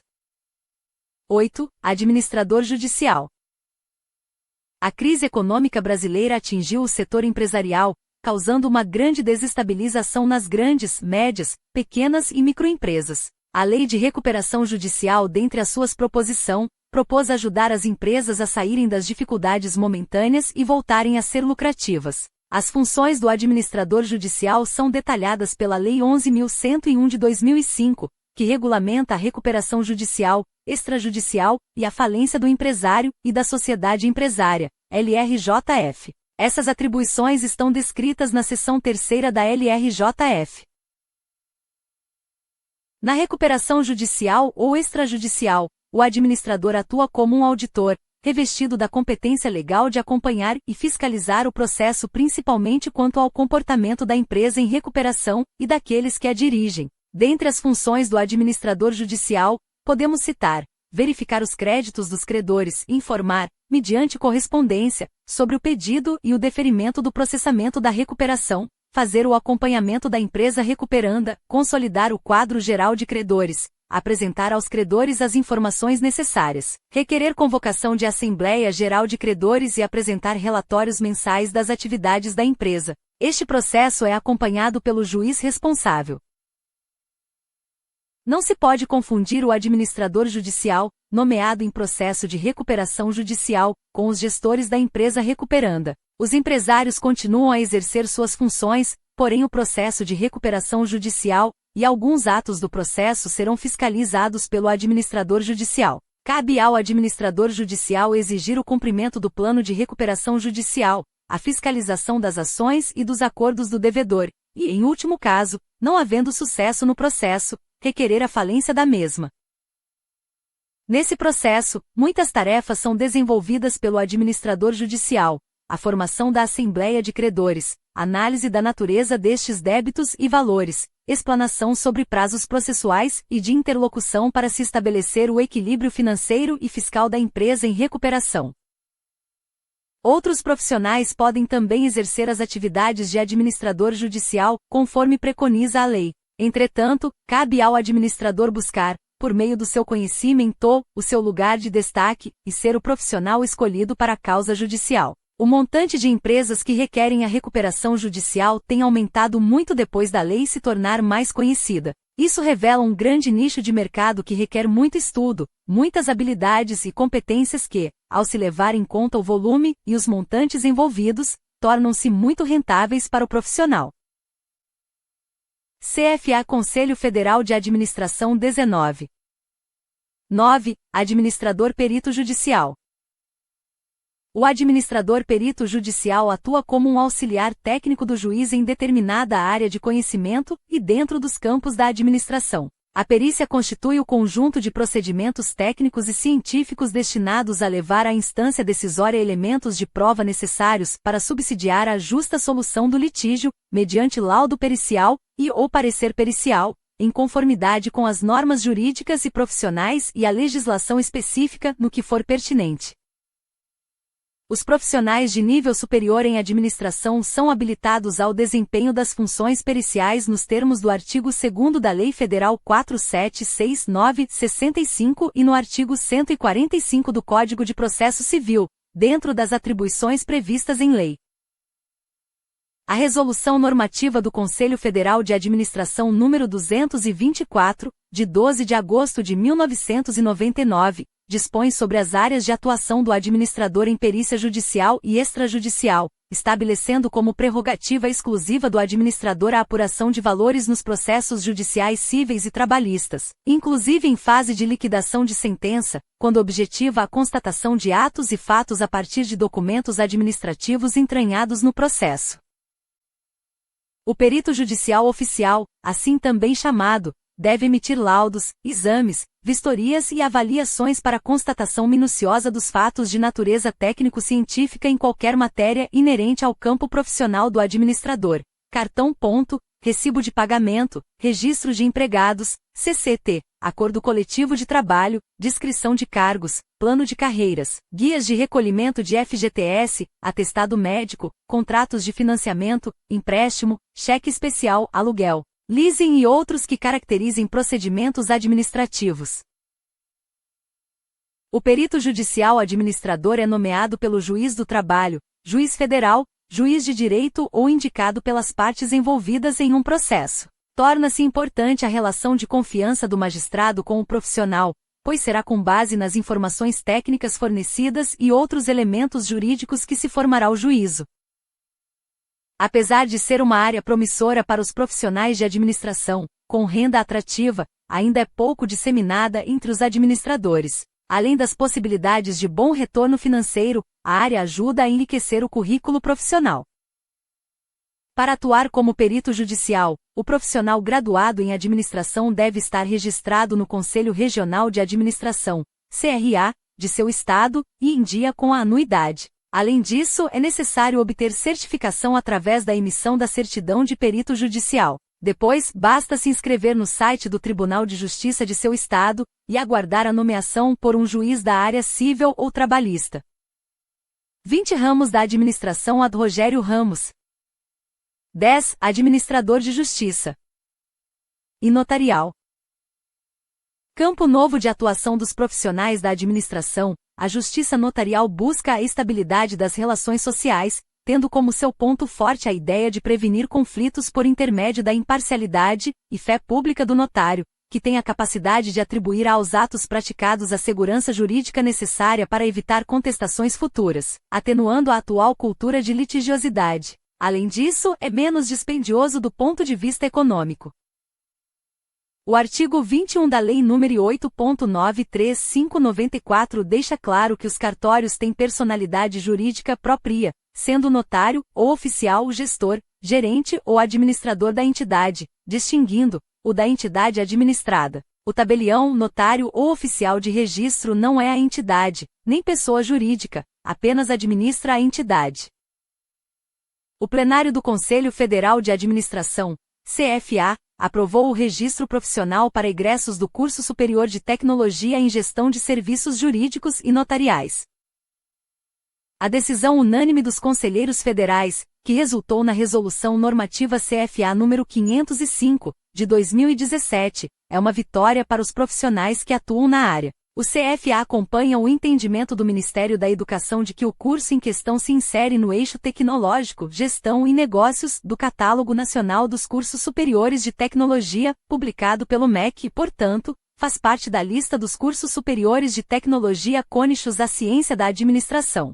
B: 8. Administrador judicial. A crise econômica brasileira atingiu o setor empresarial, causando uma grande desestabilização nas grandes, médias, pequenas e microempresas. A Lei de Recuperação Judicial, dentre as suas proposições, propôs ajudar as empresas a saírem das dificuldades momentâneas e voltarem a ser lucrativas. As funções do administrador judicial são detalhadas pela Lei 11.101 de 2005, que regulamenta a recuperação judicial, extrajudicial e a falência do empresário e da sociedade empresária, LRJF. Essas atribuições estão descritas na seção 3ª da LRJF. Na recuperação judicial ou extrajudicial, o administrador atua como um auditor, revestido da competência legal de acompanhar e fiscalizar o processo principalmente quanto ao comportamento da empresa em recuperação e daqueles que a dirigem. Dentre as funções do administrador judicial, podemos citar: verificar os créditos dos credores e informar, mediante correspondência, sobre o pedido e o deferimento do processamento da recuperação, fazer o acompanhamento da empresa recuperanda, consolidar o quadro geral de credores, apresentar aos credores as informações necessárias, requerer convocação de Assembleia Geral de Credores e apresentar relatórios mensais das atividades da empresa. Este processo é acompanhado pelo juiz responsável. Não se pode confundir o administrador judicial, nomeado em processo de recuperação judicial, com os gestores da empresa recuperanda. Os empresários continuam a exercer suas funções, porém o processo de recuperação judicial e alguns atos do processo serão fiscalizados pelo administrador judicial. Cabe ao administrador judicial exigir o cumprimento do plano de recuperação judicial, a fiscalização das ações e dos acordos do devedor, e, em último caso, não havendo sucesso no processo, requerer a falência da mesma. Nesse processo, muitas tarefas são desenvolvidas pelo administrador judicial: a formação da Assembleia de Credores, análise da natureza destes débitos e valores, explanação sobre prazos processuais e de interlocução para se estabelecer o equilíbrio financeiro e fiscal da empresa em recuperação. Outros profissionais podem também exercer as atividades de administrador judicial, conforme preconiza a lei. Entretanto, cabe ao administrador buscar, por meio do seu conhecimento, o seu lugar de destaque e ser o profissional escolhido para a causa judicial. O montante de empresas que requerem a recuperação judicial tem aumentado muito depois da lei se tornar mais conhecida. Isso revela um grande nicho de mercado que requer muito estudo, muitas habilidades e competências que, ao se levar em conta o volume e os montantes envolvidos, tornam-se muito rentáveis para o profissional. CFA Conselho Federal de Administração 19. 9. Administrador Perito Judicial. O administrador perito judicial atua como um auxiliar técnico do juiz em determinada área de conhecimento e dentro dos campos da administração. A perícia constitui o conjunto de procedimentos técnicos e científicos destinados a levar à instância decisória elementos de prova necessários para subsidiar a justa solução do litígio, mediante laudo pericial e/ou parecer pericial, em conformidade com as normas jurídicas e profissionais e a legislação específica no que for pertinente. Os profissionais de nível superior em administração são habilitados ao desempenho das funções periciais nos termos do artigo 2º da Lei Federal 4769/65 e no artigo 145 do Código de Processo Civil, dentro das atribuições previstas em lei. A Resolução Normativa do Conselho Federal de Administração nº 224, de 12 de agosto de 1999, dispõe sobre as áreas de atuação do administrador em perícia judicial e extrajudicial, estabelecendo como prerrogativa exclusiva do administrador a apuração de valores nos processos judiciais cíveis e trabalhistas, inclusive em fase de liquidação de sentença, quando objetiva a constatação de atos e fatos a partir de documentos administrativos entranhados no processo. O perito judicial oficial, assim também chamado, deve emitir laudos, exames, vistorias e avaliações para constatação minuciosa dos fatos de natureza técnico-científica em qualquer matéria inerente ao campo profissional do administrador: cartão ponto, recibo de pagamento, registro de empregados, CCT, acordo coletivo de trabalho, descrição de cargos, plano de carreiras, guias de recolhimento de FGTS, atestado médico, contratos de financiamento, empréstimo, cheque especial, aluguel, leasing e outros que caracterizem procedimentos administrativos. O perito judicial administrador é nomeado pelo juiz do trabalho, juiz federal, juiz de direito ou indicado pelas partes envolvidas em um processo. Torna-se importante a relação de confiança do magistrado com o profissional, pois será com base nas informações técnicas fornecidas e outros elementos jurídicos que se formará o juízo. Apesar de ser uma área promissora para os profissionais de administração, com renda atrativa, ainda é pouco disseminada entre os administradores. Além das possibilidades de bom retorno financeiro, a área ajuda a enriquecer o currículo profissional. Para atuar como perito judicial, o profissional graduado em administração deve estar registrado no Conselho Regional de Administração, CRA, de seu estado, e em dia com a anuidade. Além disso, é necessário obter certificação através da emissão da certidão de perito judicial. Depois, basta se inscrever no site do Tribunal de Justiça de seu estado e aguardar a nomeação por um juiz da área civil ou trabalhista. 20 ramos da administração ad Rogério Ramos. 10. Administrador de Justiça e Notarial. Campo novo de atuação dos profissionais da administração. A justiça notarial busca a estabilidade das relações sociais, tendo como seu ponto forte a ideia de prevenir conflitos por intermédio da imparcialidade e fé pública do notário, que tem a capacidade de atribuir aos atos praticados a segurança jurídica necessária para evitar contestações futuras, atenuando a atual cultura de litigiosidade. Além disso, é menos dispendioso do ponto de vista econômico. O artigo 21 da Lei nº 8.935/94 deixa claro que os cartórios têm personalidade jurídica própria, sendo o notário, ou oficial o gestor, gerente ou administrador da entidade, distinguindo o da entidade administrada. O tabelião, notário ou oficial de registro não é a entidade, nem pessoa jurídica, apenas administra a entidade. O plenário do Conselho Federal de Administração, CFA, aprovou o registro profissional para egressos do Curso Superior de Tecnologia em Gestão de Serviços Jurídicos e Notariais. A decisão unânime dos conselheiros federais, que resultou na Resolução Normativa CFA nº 505, de 2017, é uma vitória para os profissionais que atuam na área. O CFA acompanha o entendimento do Ministério da Educação de que o curso em questão se insere no eixo tecnológico, gestão e negócios do Catálogo Nacional dos Cursos Superiores de Tecnologia, publicado pelo MEC e, portanto, faz parte da lista dos cursos superiores de tecnologia cônexos à ciência da administração.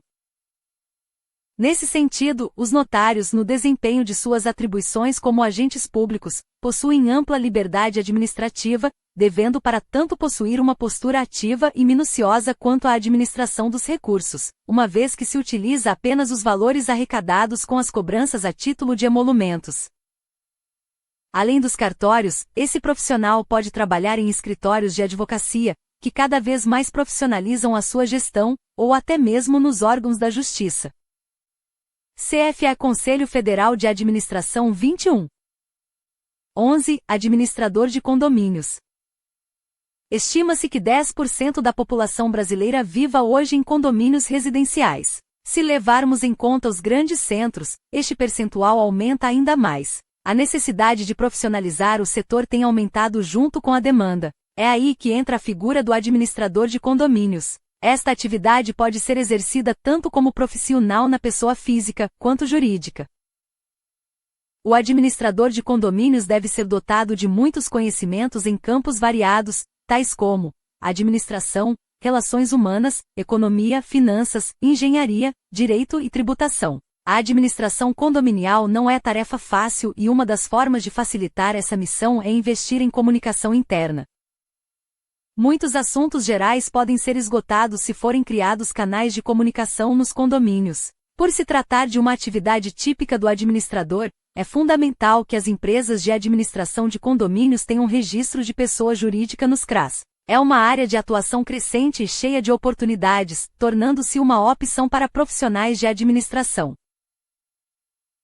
B: Nesse sentido, os notários, no desempenho de suas atribuições como agentes públicos, possuem ampla liberdade administrativa, devendo para tanto possuir uma postura ativa e minuciosa quanto a administração dos recursos, uma vez que se utiliza apenas os valores arrecadados com as cobranças a título de emolumentos. Além dos cartórios, esse profissional pode trabalhar em escritórios de advocacia, que cada vez mais profissionalizam a sua gestão, ou até mesmo nos órgãos da Justiça. CFA Conselho Federal de Administração 21. 11. Administrador de condomínios. Estima-se que 10% da população brasileira viva hoje em condomínios residenciais. Se levarmos em conta os grandes centros, este percentual aumenta ainda mais. A necessidade de profissionalizar o setor tem aumentado junto com a demanda. É aí que entra a figura do administrador de condomínios. Esta atividade pode ser exercida tanto como profissional na pessoa física, quanto jurídica. O administrador de condomínios deve ser dotado de muitos conhecimentos em campos variados, tais como administração, relações humanas, economia, finanças, engenharia, direito e tributação. A administração condominial não é tarefa fácil e uma das formas de facilitar essa missão é investir em comunicação interna. Muitos assuntos gerais podem ser esgotados se forem criados canais de comunicação nos condomínios. Por se tratar de uma atividade típica do administrador, é fundamental que as empresas de administração de condomínios tenham registro de pessoa jurídica nos CRAs. É uma área de atuação crescente e cheia de oportunidades, tornando-se uma opção para profissionais de administração.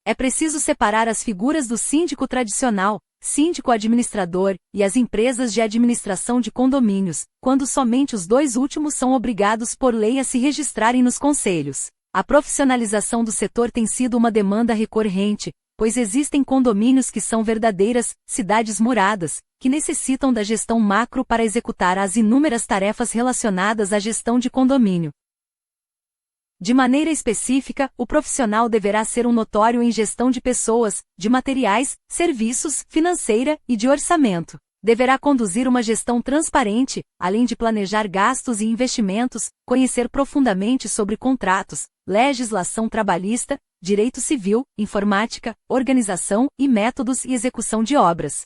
B: É preciso separar as figuras do síndico tradicional, síndico administrador, e as empresas de administração de condomínios, quando somente os dois últimos são obrigados por lei a se registrarem nos conselhos. A profissionalização do setor tem sido uma demanda recorrente, pois existem condomínios que são verdadeiras cidades muradas, que necessitam da gestão macro para executar as inúmeras tarefas relacionadas à gestão de condomínio. De maneira específica, o profissional deverá ser um notório em gestão de pessoas, de materiais, serviços, financeira e de orçamento. Deverá conduzir uma gestão transparente, além de planejar gastos e investimentos, conhecer profundamente sobre contratos, legislação trabalhista, direito civil, informática, organização e métodos e execução de obras.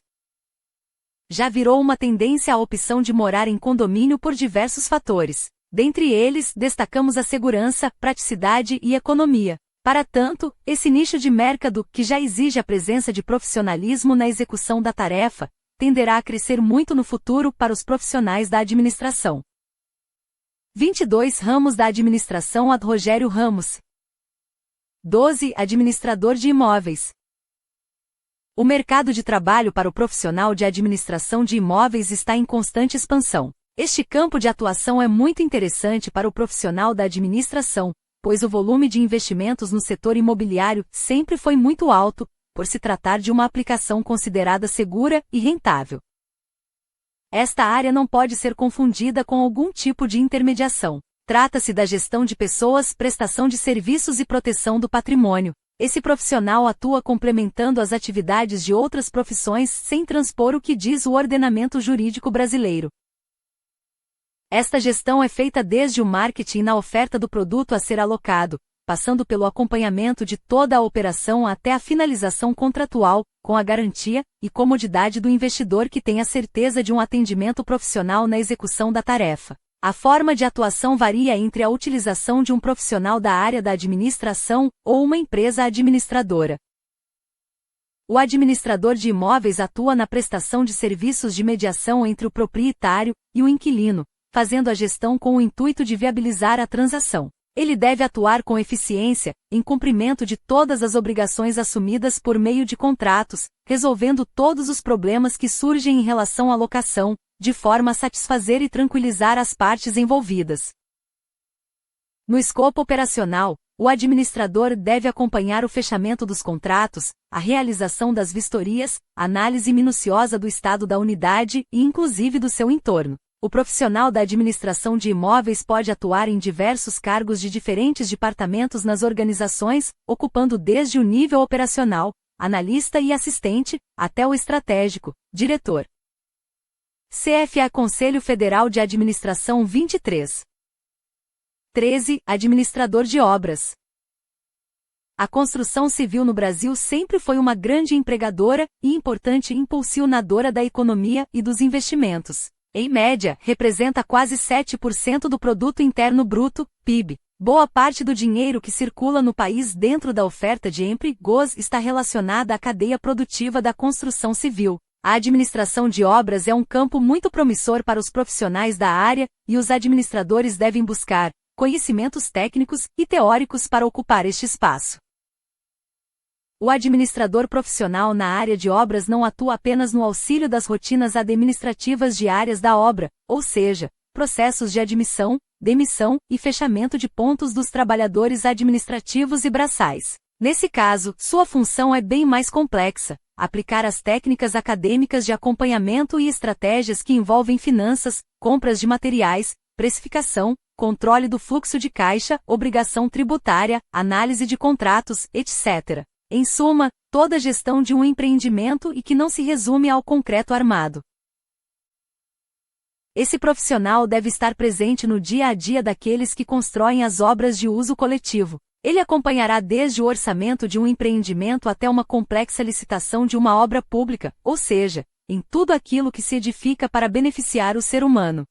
B: já virou uma tendência a opção de morar em condomínio por diversos fatores. Dentre eles, destacamos a segurança, praticidade e economia. Para tanto, esse nicho de mercado, que já exige a presença de profissionalismo na execução da tarefa, tenderá a crescer muito no futuro para os profissionais da administração. 22 Ramos da administração ad Rogério Ramos. 12 Administrador de imóveis. O mercado de trabalho para o profissional de administração de imóveis está em constante expansão. Este campo de atuação é muito interessante para o profissional da administração, pois o volume de investimentos no setor imobiliário sempre foi muito alto, por se tratar de uma aplicação considerada segura e rentável. Esta área não pode ser confundida com algum tipo de intermediação. Trata-se da gestão de pessoas, prestação de serviços e proteção do patrimônio. Esse profissional atua complementando as atividades de outras profissões sem transpor o que diz o ordenamento jurídico brasileiro. Esta gestão é feita desde o marketing na oferta do produto a ser alocado, passando pelo acompanhamento de toda a operação até a finalização contratual, com a garantia e comodidade do investidor que tem a certeza de um atendimento profissional na execução da tarefa. A forma de atuação varia entre a utilização de um profissional da área da administração ou uma empresa administradora. O administrador de imóveis atua na prestação de serviços de mediação entre o proprietário e o inquilino, fazendo a gestão com o intuito de viabilizar a transação. Ele deve atuar com eficiência, em cumprimento de todas as obrigações assumidas por meio de contratos, resolvendo todos os problemas que surgem em relação à locação, de forma a satisfazer e tranquilizar as partes envolvidas. No escopo operacional, o administrador deve acompanhar o fechamento dos contratos, a realização das vistorias, análise minuciosa do estado da unidade e inclusive do seu entorno. O profissional da administração de imóveis pode atuar em diversos cargos de diferentes departamentos nas organizações, ocupando desde o nível operacional, analista e assistente, até o estratégico, diretor. CFA Conselho Federal de Administração 23. 13 Administrador de obras. A construção civil no Brasil sempre foi uma grande empregadora e importante impulsionadora da economia e dos investimentos. Em média, representa quase 7% do Produto Interno Bruto, PIB. Boa parte do dinheiro que circula no país dentro da oferta de empregos está relacionada à cadeia produtiva da construção civil. A administração de obras é um campo muito promissor para os profissionais da área, e os administradores devem buscar conhecimentos técnicos e teóricos para ocupar este espaço. O administrador profissional na área de obras não atua apenas no auxílio das rotinas administrativas diárias da obra, ou seja, processos de admissão, demissão e fechamento de pontos dos trabalhadores administrativos e braçais. Nesse caso, sua função é bem mais complexa: aplicar as técnicas acadêmicas de acompanhamento e estratégias que envolvem finanças, compras de materiais, precificação, controle do fluxo de caixa, obrigação tributária, análise de contratos, etc. Em suma, toda a gestão de um empreendimento e que não se resume ao concreto armado. Esse profissional deve estar presente no dia a dia daqueles que constroem as obras de uso coletivo. Ele acompanhará desde o orçamento de um empreendimento até uma complexa licitação de uma obra pública, ou seja, em tudo aquilo que se edifica para beneficiar o ser humano.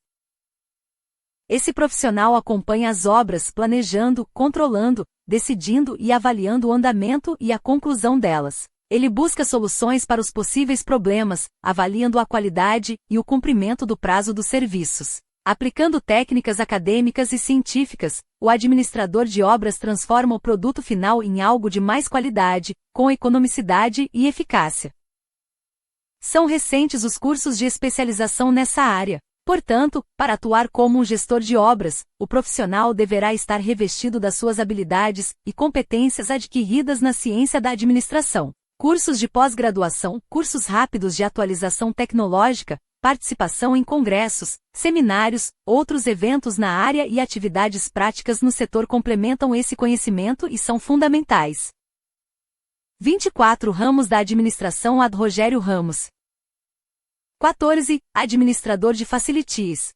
B: Esse profissional acompanha as obras planejando, controlando, decidindo e avaliando o andamento e a conclusão delas. Ele busca soluções para os possíveis problemas, avaliando a qualidade e o cumprimento do prazo dos serviços. Aplicando técnicas acadêmicas e científicas, o administrador de obras transforma o produto final em algo de mais qualidade, com economicidade e eficácia. São recentes os cursos de especialização nessa área. Portanto, para atuar como um gestor de obras, o profissional deverá estar revestido das suas habilidades e competências adquiridas na ciência da administração. Cursos de pós-graduação, cursos rápidos de atualização tecnológica, participação em congressos, seminários, outros eventos na área e atividades práticas no setor complementam esse conhecimento e são fundamentais. 24 Ramos da administração ad Rogério Ramos. 14. Administrador de facilities.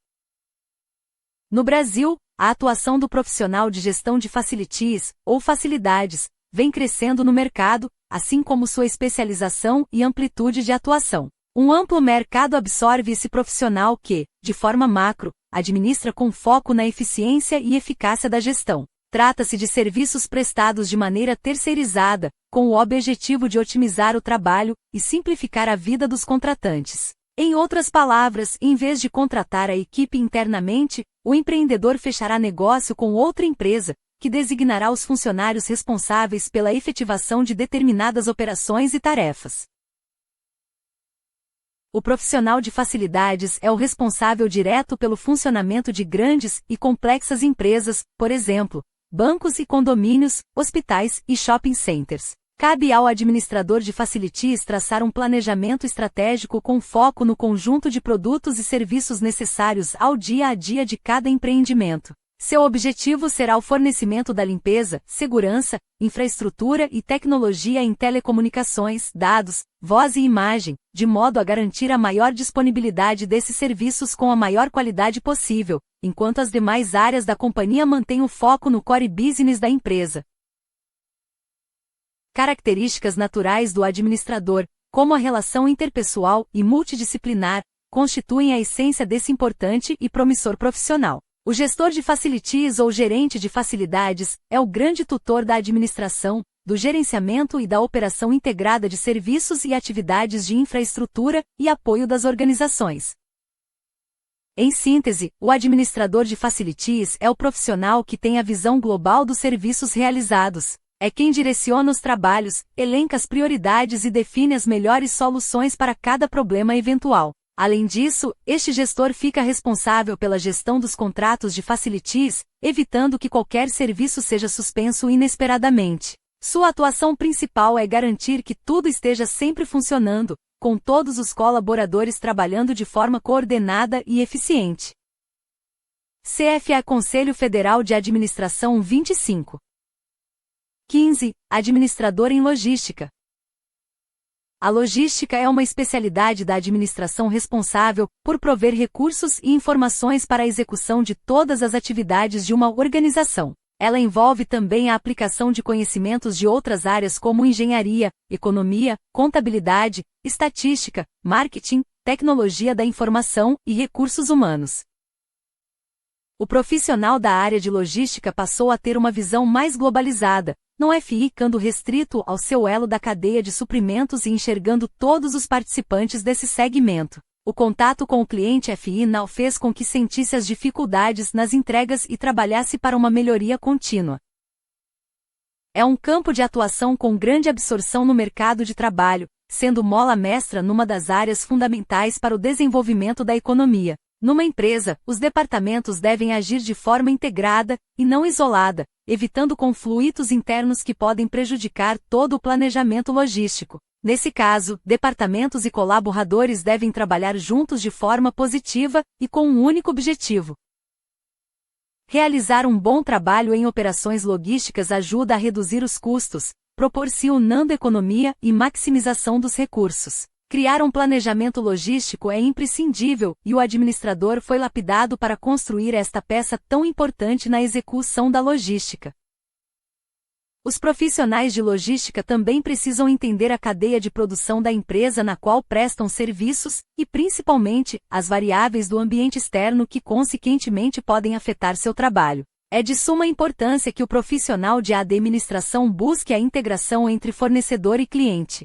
B: No Brasil, a atuação do profissional de gestão de facilities, ou facilidades, vem crescendo no mercado, assim como sua especialização e amplitude de atuação. Um amplo mercado absorve esse profissional que, de forma macro, administra com foco na eficiência e eficácia da gestão. Trata-se de serviços prestados de maneira terceirizada, com o objetivo de otimizar o trabalho e simplificar a vida dos contratantes. Em outras palavras, em vez de contratar a equipe internamente, o empreendedor fechará negócio com outra empresa, que designará os funcionários responsáveis pela efetivação de determinadas operações e tarefas. O profissional de facilidades é o responsável direto pelo funcionamento de grandes e complexas empresas, por exemplo, bancos e condomínios, hospitais e shopping centers. Cabe ao administrador de facilities traçar um planejamento estratégico com foco no conjunto de produtos e serviços necessários ao dia a dia de cada empreendimento. Seu objetivo será o fornecimento da limpeza, segurança, infraestrutura e tecnologia em telecomunicações, dados, voz e imagem, de modo a garantir a maior disponibilidade desses serviços com a maior qualidade possível, enquanto as demais áreas da companhia mantêm o foco no core business da empresa. Características naturais do administrador, como a relação interpessoal e multidisciplinar, constituem a essência desse importante e promissor profissional. O gestor de facilities ou gerente de facilidades é o grande tutor da administração, do gerenciamento e da operação integrada de serviços e atividades de infraestrutura e apoio das organizações. Em síntese, o administrador de facilities é o profissional que tem a visão global dos serviços realizados. É quem direciona os trabalhos, elenca as prioridades e define as melhores soluções para cada problema eventual. Além disso, este gestor fica responsável pela gestão dos contratos de facilities, evitando que qualquer serviço seja suspenso inesperadamente. Sua atuação principal é garantir que tudo esteja sempre funcionando, com todos os colaboradores trabalhando de forma coordenada e eficiente. CFA Conselho Federal de Administração 25. 15. Administrador em Logística. A logística é uma especialidade da administração responsável por prover recursos e informações para a execução de todas as atividades de uma organização. Ela envolve também a aplicação de conhecimentos de outras áreas como engenharia, economia, contabilidade, estatística, marketing, tecnologia da informação e recursos humanos. O profissional da área de logística passou a ter uma visão mais globalizada, não ficando restrito ao seu elo da cadeia de suprimentos e enxergando todos os participantes desse segmento. O contato com o cliente final fez com que sentisse as dificuldades nas entregas e trabalhasse para uma melhoria contínua. É um campo de atuação com grande absorção no mercado de trabalho, sendo mola mestra numa das áreas fundamentais para o desenvolvimento da economia. Numa empresa, os departamentos devem agir de forma integrada e não isolada, evitando conflitos internos que podem prejudicar todo o planejamento logístico. Nesse caso, departamentos e colaboradores devem trabalhar juntos de forma positiva e com um único objetivo. Realizar um bom trabalho em operações logísticas ajuda a reduzir os custos, proporcionando economia e maximização dos recursos. Criar um planejamento logístico é imprescindível e o administrador foi lapidado para construir esta peça tão importante na execução da logística. Os profissionais de logística também precisam entender a cadeia de produção da empresa na qual prestam serviços e, principalmente, as variáveis do ambiente externo que consequentemente podem afetar seu trabalho. É de suma importância que o profissional de administração busque a integração entre fornecedor e cliente.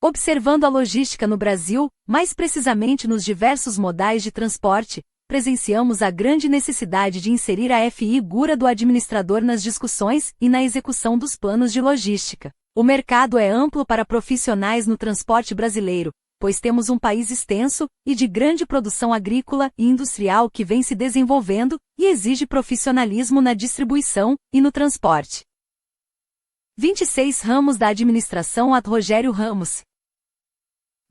B: Observando a logística no Brasil, mais precisamente nos diversos modais de transporte, presenciamos a grande necessidade de inserir a figura do administrador nas discussões e na execução dos planos de logística. O mercado é amplo para profissionais no transporte brasileiro, pois temos um país extenso e de grande produção agrícola e industrial que vem se desenvolvendo e exige profissionalismo na distribuição e no transporte. 26 Ramos da administração @ Rogério Ramos.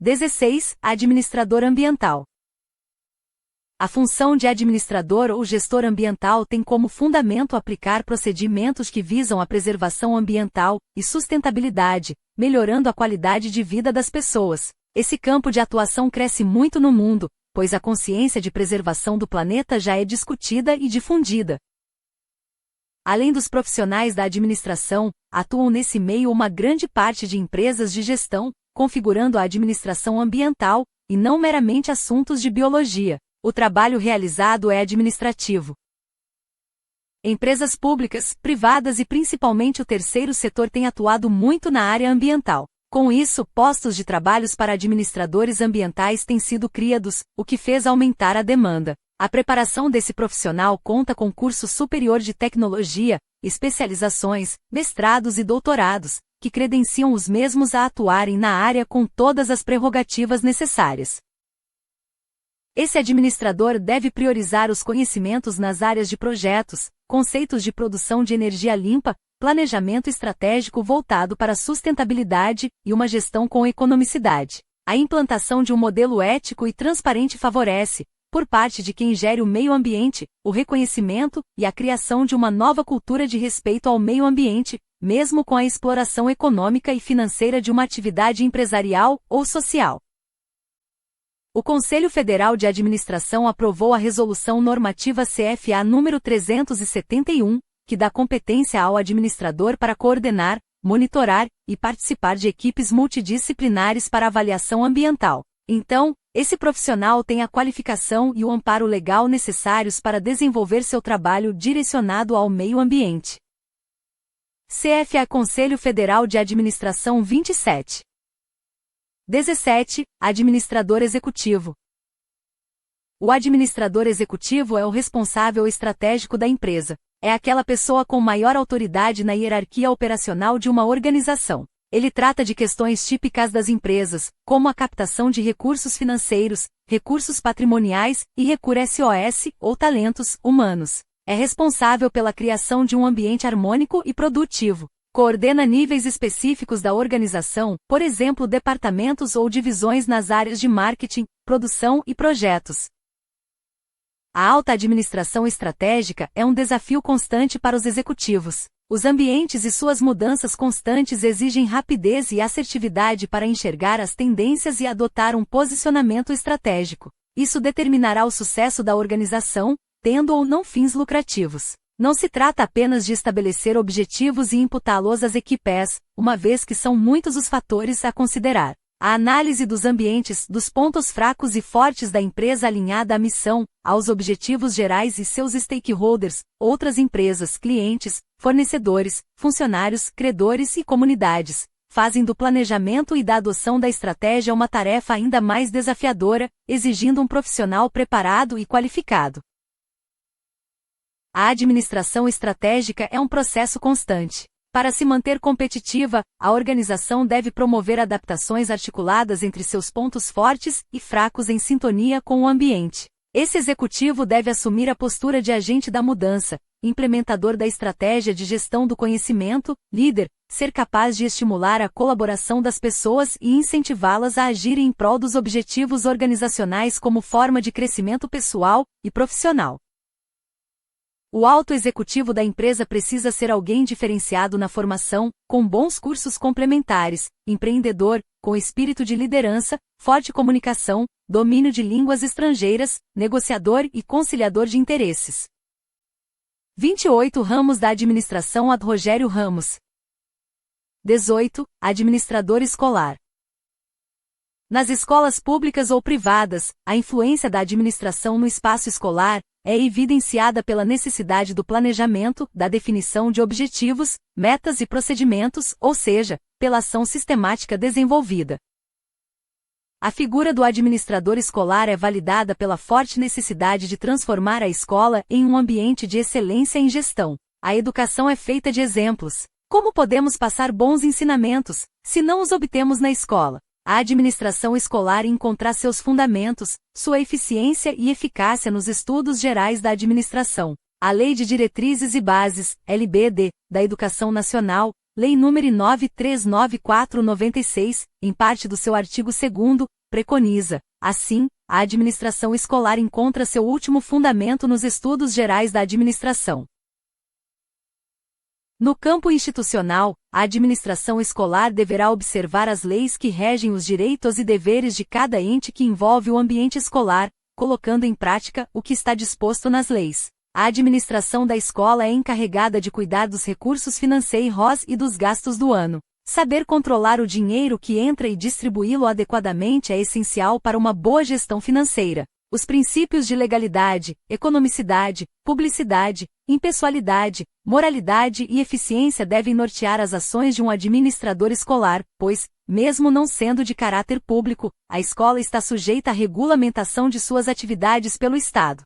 B: 16. Administrador ambiental. A função de administrador ou gestor ambiental tem como fundamento aplicar procedimentos que visam a preservação ambiental e sustentabilidade, melhorando a qualidade de vida das pessoas. Esse campo de atuação cresce muito no mundo, pois a consciência de preservação do planeta já é discutida e difundida. Além dos profissionais da administração, atuam nesse meio uma grande parte de empresas de gestão, configurando a administração ambiental, e não meramente assuntos de biologia. O trabalho realizado é administrativo. Empresas públicas, privadas e principalmente o terceiro setor têm atuado muito na área ambiental. Com isso, postos de trabalhos para administradores ambientais têm sido criados, o que fez aumentar a demanda. A preparação desse profissional conta com curso superior de tecnologia, especializações, mestrados e doutorados, que credenciam os mesmos a atuarem na área com todas as prerrogativas necessárias. Esse administrador deve priorizar os conhecimentos nas áreas de projetos, conceitos de produção de energia limpa, planejamento estratégico voltado para a sustentabilidade e uma gestão com economicidade. A implantação de um modelo ético e transparente favorece, por parte de quem gere o meio ambiente, o reconhecimento e a criação de uma nova cultura de respeito ao meio ambiente, mesmo com a exploração econômica e financeira de uma atividade empresarial ou social. O Conselho Federal de Administração aprovou a Resolução Normativa CFA número 371, que dá competência ao administrador para coordenar, monitorar e participar de equipes multidisciplinares para avaliação ambiental. Então, esse profissional tem a qualificação e o amparo legal necessários para desenvolver seu trabalho direcionado ao meio ambiente. CFA Conselho Federal de Administração 27. 17. Administrador Executivo. O administrador executivo é o responsável estratégico da empresa. É aquela pessoa com maior autoridade na hierarquia operacional de uma organização. Ele trata de questões típicas das empresas, como a captação de recursos financeiros, recursos patrimoniais e recursos SOS, ou talentos humanos. É responsável pela criação de um ambiente harmônico e produtivo. Coordena níveis específicos da organização, por exemplo, departamentos ou divisões nas áreas de marketing, produção e projetos. A alta administração estratégica é um desafio constante para os executivos. Os ambientes e suas mudanças constantes exigem rapidez e assertividade para enxergar as tendências e adotar um posicionamento estratégico. Isso determinará o sucesso da organização, tendo ou não fins lucrativos. Não se trata apenas de estabelecer objetivos e imputá-los às equipes, uma vez que são muitos os fatores a considerar. A análise dos ambientes, dos pontos fracos e fortes da empresa alinhada à missão, aos objetivos gerais e seus stakeholders, outras empresas, clientes, fornecedores, funcionários, credores e comunidades, fazem do planejamento e da adoção da estratégia uma tarefa ainda mais desafiadora, exigindo um profissional preparado e qualificado. A administração estratégica é um processo constante. Para se manter competitiva, a organização deve promover adaptações articuladas entre seus pontos fortes e fracos em sintonia com o ambiente. Esse executivo deve assumir a postura de agente da mudança, implementador da estratégia de gestão do conhecimento, líder, ser capaz de estimular a colaboração das pessoas e incentivá-las a agirem em prol dos objetivos organizacionais como forma de crescimento pessoal e profissional. O alto executivo da empresa precisa ser alguém diferenciado na formação, com bons cursos complementares, empreendedor, com espírito de liderança, forte comunicação, domínio de línguas estrangeiras, negociador e conciliador de interesses. 28 Ramos da administração ad Rogério Ramos. 18. Administrador escolar. Nas escolas públicas ou privadas, a influência da administração no espaço escolar é evidenciada pela necessidade do planejamento, da definição de objetivos, metas e procedimentos, ou seja, pela ação sistemática desenvolvida. A figura do administrador escolar é validada pela forte necessidade de transformar a escola em um ambiente de excelência em gestão. A educação é feita de exemplos. Como podemos passar bons ensinamentos, se não os obtemos na escola? A administração escolar encontrar seus fundamentos, sua eficiência e eficácia nos estudos gerais da administração. A Lei de Diretrizes e Bases, LBD, da Educação Nacional, Lei nº 9394/96, em parte do seu artigo 2º, preconiza, assim, a administração escolar encontra seu último fundamento nos estudos gerais da administração. No campo institucional, a administração escolar deverá observar as leis que regem os direitos e deveres de cada ente que envolve o ambiente escolar, colocando em prática o que está disposto nas leis. A administração da escola é encarregada de cuidar dos recursos financeiros e dos gastos do ano. Saber controlar o dinheiro que entra e distribuí-lo adequadamente é essencial para uma boa gestão financeira. Os princípios de legalidade, economicidade, publicidade, impessoalidade, moralidade e eficiência devem nortear as ações de um administrador escolar, pois, mesmo não sendo de caráter público, a escola está sujeita à regulamentação de suas atividades pelo Estado.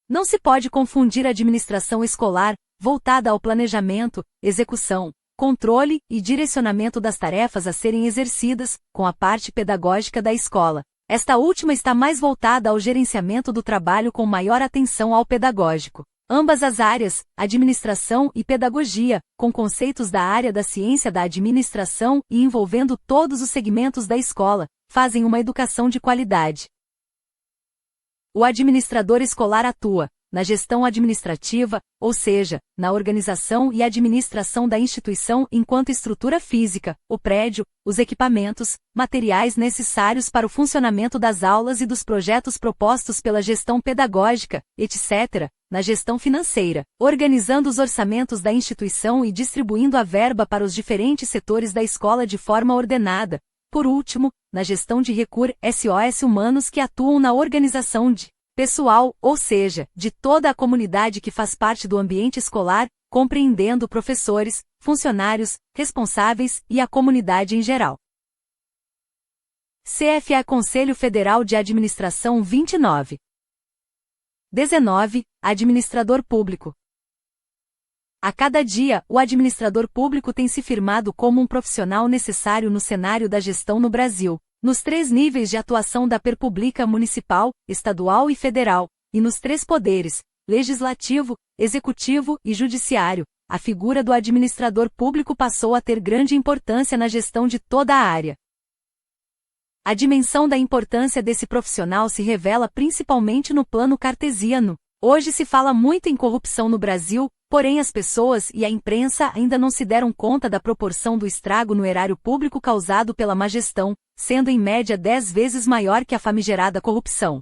B: Não se pode confundir a administração escolar, voltada ao planejamento, execução, controle e direcionamento das tarefas a serem exercidas, com a parte pedagógica da escola. Esta última está mais voltada ao gerenciamento do trabalho com maior atenção ao pedagógico. Ambas as áreas, administração e pedagogia, com conceitos da área da ciência da administração e envolvendo todos os segmentos da escola, fazem uma educação de qualidade. O administrador escolar atua na gestão administrativa, ou seja, na organização e administração da instituição enquanto estrutura física, o prédio, os equipamentos, materiais necessários para o funcionamento das aulas e dos projetos propostos pela gestão pedagógica, etc., na gestão financeira, organizando os orçamentos da instituição e distribuindo a verba para os diferentes setores da escola de forma ordenada. Por último, na gestão de recursos humanos que atuam na organização de pessoal, ou seja, de toda a comunidade que faz parte do ambiente escolar, compreendendo professores, funcionários, responsáveis e a comunidade em geral. CFA Conselho Federal de Administração 29. 19. Administrador Público. A cada dia, o administrador público tem se firmado como um profissional necessário no cenário da gestão no Brasil, nos 3 níveis de atuação da República Municipal, Estadual e Federal, e nos 3 poderes, Legislativo, Executivo e Judiciário. A figura do administrador público passou a ter grande importância na gestão de toda a área. A dimensão da importância desse profissional se revela principalmente no plano cartesiano. Hoje se fala muito em corrupção no Brasil, porém as pessoas e a imprensa ainda não se deram conta da proporção do estrago no erário público causado pela má gestão, sendo em média 10 vezes maior que a famigerada corrupção.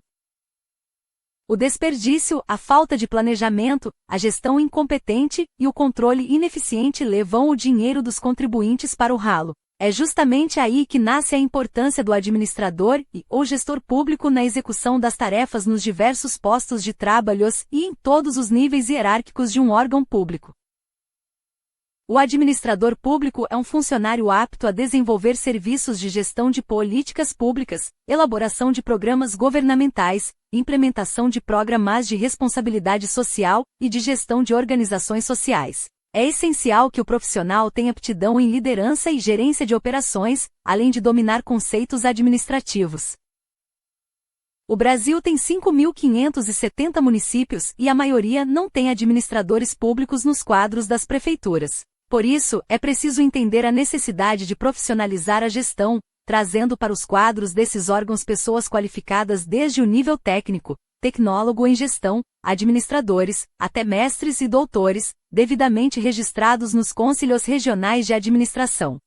B: O desperdício, a falta de planejamento, a gestão incompetente e o controle ineficiente levam o dinheiro dos contribuintes para o ralo. É justamente aí que nasce a importância do administrador ou gestor público na execução das tarefas nos diversos postos de trabalho e em todos os níveis hierárquicos de um órgão público. O administrador público é um funcionário apto a desenvolver serviços de gestão de políticas públicas, elaboração de programas governamentais, implementação de programas de responsabilidade social e de gestão de organizações sociais. É essencial que o profissional tenha aptidão em liderança e gerência de operações, além de dominar conceitos administrativos. O Brasil tem 5.570 municípios e a maioria não tem administradores públicos nos quadros das prefeituras. Por isso, é preciso entender a necessidade de profissionalizar a gestão, trazendo para os quadros desses órgãos pessoas qualificadas desde o nível técnico, tecnólogo em gestão, administradores, até mestres e doutores, devidamente registrados nos conselhos regionais de administração.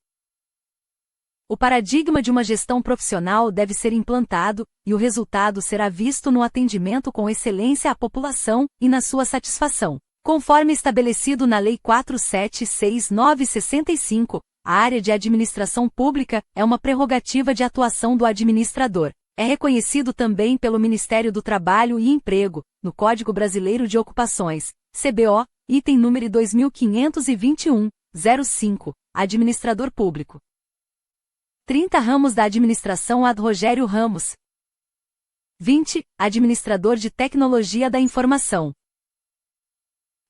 B: O paradigma de uma gestão profissional deve ser implantado, e o resultado será visto no atendimento com excelência à população e na sua satisfação. Conforme estabelecido na Lei 4769/65, a área de administração pública é uma prerrogativa de atuação do administrador. É reconhecido também pelo Ministério do Trabalho e Emprego, no Código Brasileiro de Ocupações, CBO, item número 2521-05, Administrador Público. 30 Ramos da Administração ad Rogério Ramos. 20. Administrador de Tecnologia da Informação.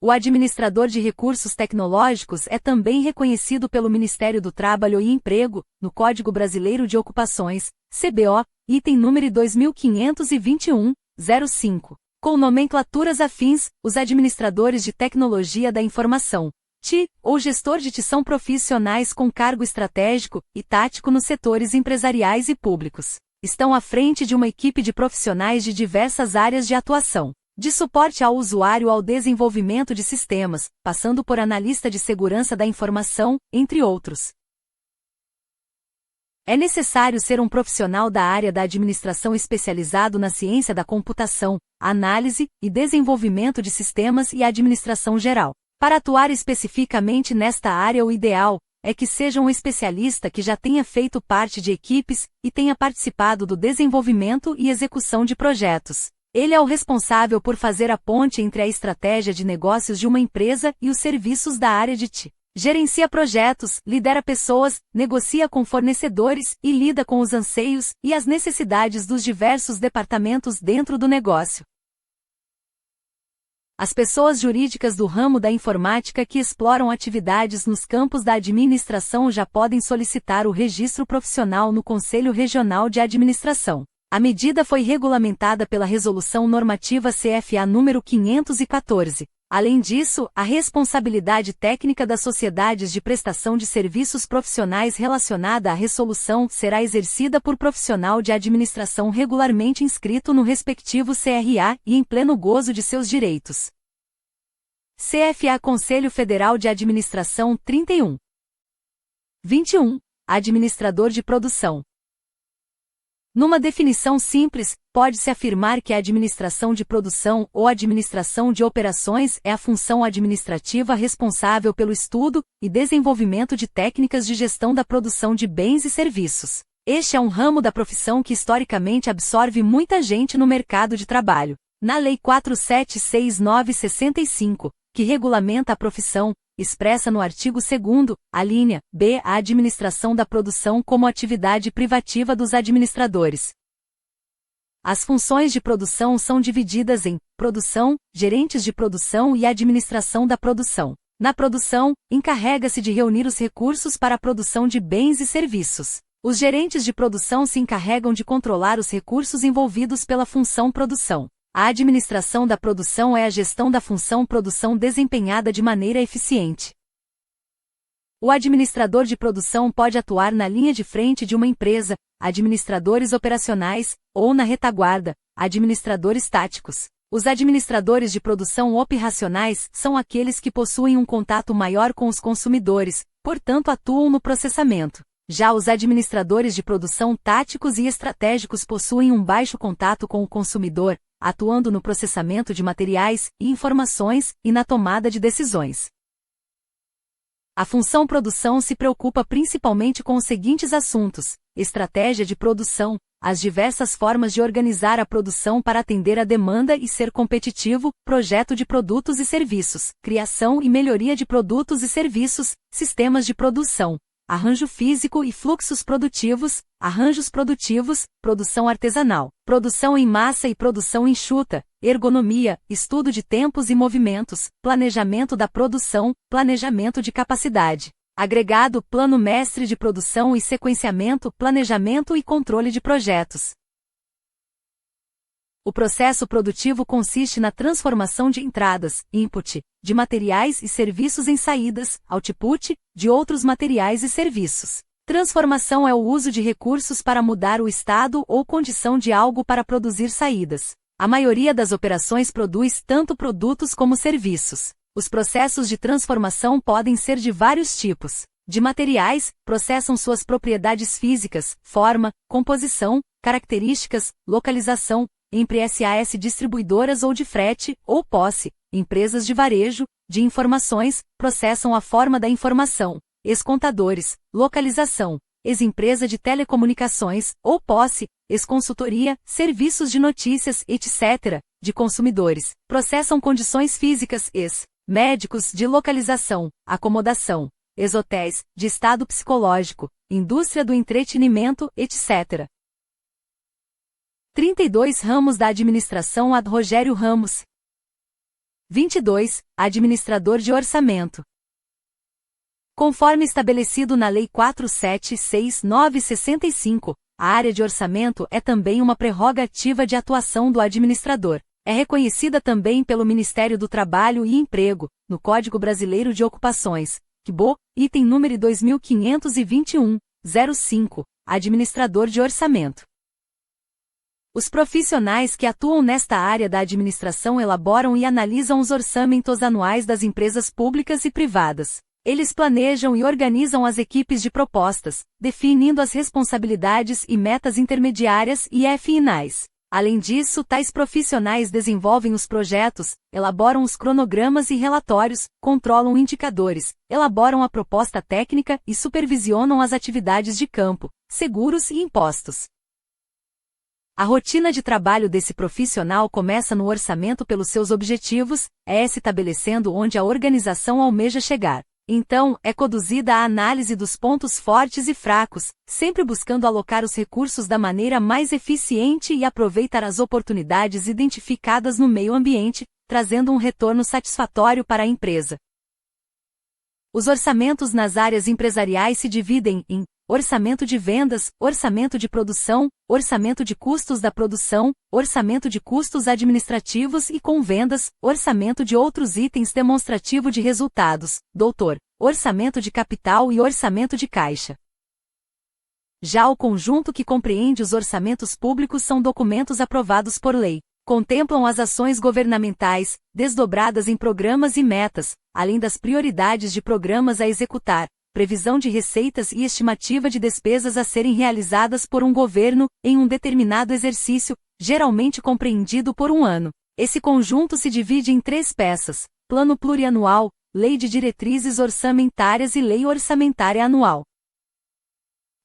B: O administrador de recursos tecnológicos é também reconhecido pelo Ministério do Trabalho e Emprego, no Código Brasileiro de Ocupações, CBO, item número 2521-05. Com nomenclaturas afins, os administradores de tecnologia da informação, TI, ou gestor de TI são profissionais com cargo estratégico e tático nos setores empresariais e públicos. Estão à frente de uma equipe de profissionais de diversas áreas de atuação, de suporte ao usuário ao desenvolvimento de sistemas, passando por analista de segurança da informação, entre outros. É necessário ser um profissional da área da administração especializado na ciência da computação, análise e desenvolvimento de sistemas e administração geral. Para atuar especificamente nesta área, o ideal é que seja um especialista que já tenha feito parte de equipes e tenha participado do desenvolvimento e execução de projetos. Ele é o responsável por fazer a ponte entre a estratégia de negócios de uma empresa e os serviços da área de TI. Gerencia projetos, lidera pessoas, negocia com fornecedores e lida com os anseios e as necessidades dos diversos departamentos dentro do negócio. As pessoas jurídicas do ramo da informática que exploram atividades nos campos da administração já podem solicitar o registro profissional no Conselho Regional de Administração. A medida foi regulamentada pela Resolução Normativa CFA número 514. Além disso, a responsabilidade técnica das sociedades de prestação de serviços profissionais relacionada à resolução será exercida por profissional de administração regularmente inscrito no respectivo CRA e em pleno gozo de seus direitos. CFA Conselho Federal de Administração 31. 21. Administrador de produção. Numa definição simples, pode-se afirmar que a administração de produção ou administração de operações é a função administrativa responsável pelo estudo e desenvolvimento de técnicas de gestão da produção de bens e serviços. Este é um ramo da profissão que historicamente absorve muita gente no mercado de trabalho. Na Lei 4769/65, que regulamenta a profissão, expressa no artigo 2º, a linha B, a administração da produção como atividade privativa dos administradores. As funções de produção são divididas em produção, gerentes de produção e administração da produção. Na produção, encarrega-se de reunir os recursos para a produção de bens e serviços. Os gerentes de produção se encarregam de controlar os recursos envolvidos pela função produção. A administração da produção é a gestão da função produção desempenhada de maneira eficiente. O administrador de produção pode atuar na linha de frente de uma empresa, administradores operacionais, ou na retaguarda, administradores táticos. Os administradores de produção operacionais são aqueles que possuem um contato maior com os consumidores, portanto atuam no processamento. Já os administradores de produção táticos e estratégicos possuem um baixo contato com o consumidor, atuando no processamento de materiais e informações e na tomada de decisões. A função produção se preocupa principalmente com os seguintes assuntos: estratégia de produção, as diversas formas de organizar a produção para atender a demanda e ser competitivo, projeto de produtos e serviços, criação e melhoria de produtos e serviços, sistemas de produção, arranjo físico e fluxos produtivos, arranjos produtivos, produção artesanal, produção em massa e produção enxuta, ergonomia, estudo de tempos e movimentos, planejamento da produção, planejamento de capacidade, agregado, plano mestre de produção e sequenciamento, planejamento e controle de projetos. O processo produtivo consiste na transformação de entradas, input, de materiais e serviços em saídas, output, de outros materiais e serviços. Transformação é o uso de recursos para mudar o estado ou condição de algo para produzir saídas. A maioria das operações produz tanto produtos como serviços. Os processos de transformação podem ser de vários tipos. De materiais, processam suas propriedades físicas, forma, composição, características, localização, entre SAS distribuidoras ou de frete, ou posse, empresas de varejo, de informações, processam a forma da informação, ex-contadores, localização, ex-empresa de telecomunicações, ou posse, ex-consultoria, serviços de notícias, etc., de consumidores, processam condições físicas, médicos, de localização, acomodação, ex-hotéis, de estado psicológico, indústria do entretenimento, etc. 32 Ramos da administração ad Rogério Ramos. 22. Administrador de orçamento. Conforme estabelecido na Lei 4769/65, a área de orçamento é também uma prerrogativa de atuação do administrador. É reconhecida também pelo Ministério do Trabalho e Emprego, no Código Brasileiro de Ocupações, CBO, item número 2521-05, administrador de orçamento. Os profissionais que atuam nesta área da administração elaboram e analisam os orçamentos anuais das empresas públicas e privadas. Eles planejam e organizam as equipes de propostas, definindo as responsabilidades e metas intermediárias e finais. Além disso, tais profissionais desenvolvem os projetos, elaboram os cronogramas e relatórios, controlam indicadores, elaboram a proposta técnica e supervisionam as atividades de campo, seguros e impostos. A rotina de trabalho desse profissional começa no orçamento pelos seus objetivos, se estabelecendo onde a organização almeja chegar. Então, é conduzida a análise dos pontos fortes e fracos, sempre buscando alocar os recursos da maneira mais eficiente e aproveitar as oportunidades identificadas no meio ambiente, trazendo um retorno satisfatório para a empresa. Os orçamentos nas áreas empresariais se dividem em orçamento de vendas, orçamento de produção, orçamento de custos da produção, orçamento de custos administrativos e com vendas, orçamento de outros itens demonstrativo de resultados, orçamento de capital e orçamento de caixa. Já o conjunto que compreende os orçamentos públicos são documentos aprovados por lei. Contemplam as ações governamentais, desdobradas em programas e metas, além das prioridades de programas a executar, previsão de receitas e estimativa de despesas a serem realizadas por um governo, em um determinado exercício, geralmente compreendido por um ano. Esse conjunto se divide em 3 peças: Plano Plurianual, Lei de Diretrizes Orçamentárias e Lei Orçamentária Anual.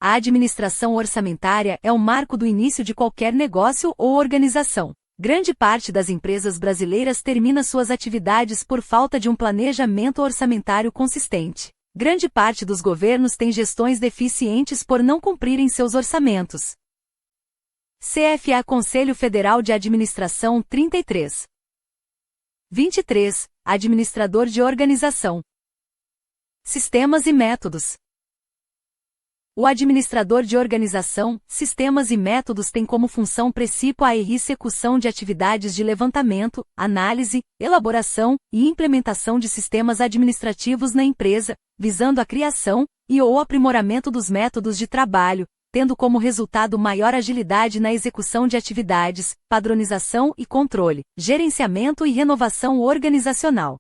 B: A administração orçamentária é o marco do início de qualquer negócio ou organização. Grande parte das empresas brasileiras termina suas atividades por falta de um planejamento orçamentário consistente. Grande parte dos governos tem gestões deficientes por não cumprirem seus orçamentos. CFA Conselho Federal de Administração 33. 23. Administrador de Organização. Sistemas e métodos. O administrador de organização, sistemas e métodos tem como função principal a execução de atividades de levantamento, análise, elaboração e implementação de sistemas administrativos na empresa, visando a criação ou aprimoramento dos métodos de trabalho, tendo como resultado maior agilidade na execução de atividades, padronização e controle, gerenciamento e renovação organizacional.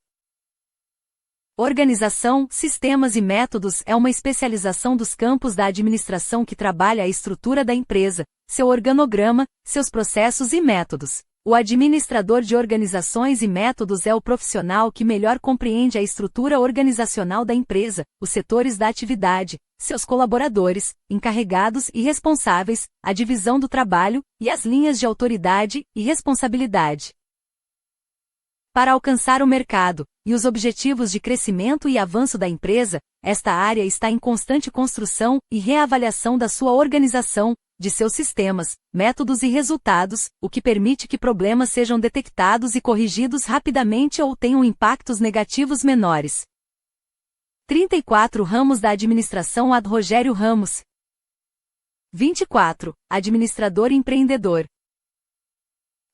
B: Organização, sistemas e métodos é uma especialização dos campos da administração que trabalha a estrutura da empresa, seu organograma, seus processos e métodos. O administrador de organizações e métodos é o profissional que melhor compreende a estrutura organizacional da empresa, os setores da atividade, seus colaboradores, encarregados e responsáveis, a divisão do trabalho e as linhas de autoridade e responsabilidade. Para alcançar o mercado e os objetivos de crescimento e avanço da empresa, esta área está em constante construção e reavaliação da sua organização, de seus sistemas, métodos e resultados, o que permite que problemas sejam detectados e corrigidos rapidamente ou tenham impactos negativos menores. 34 Ramos da administração ad Rogério Ramos. 24. Administrador empreendedor.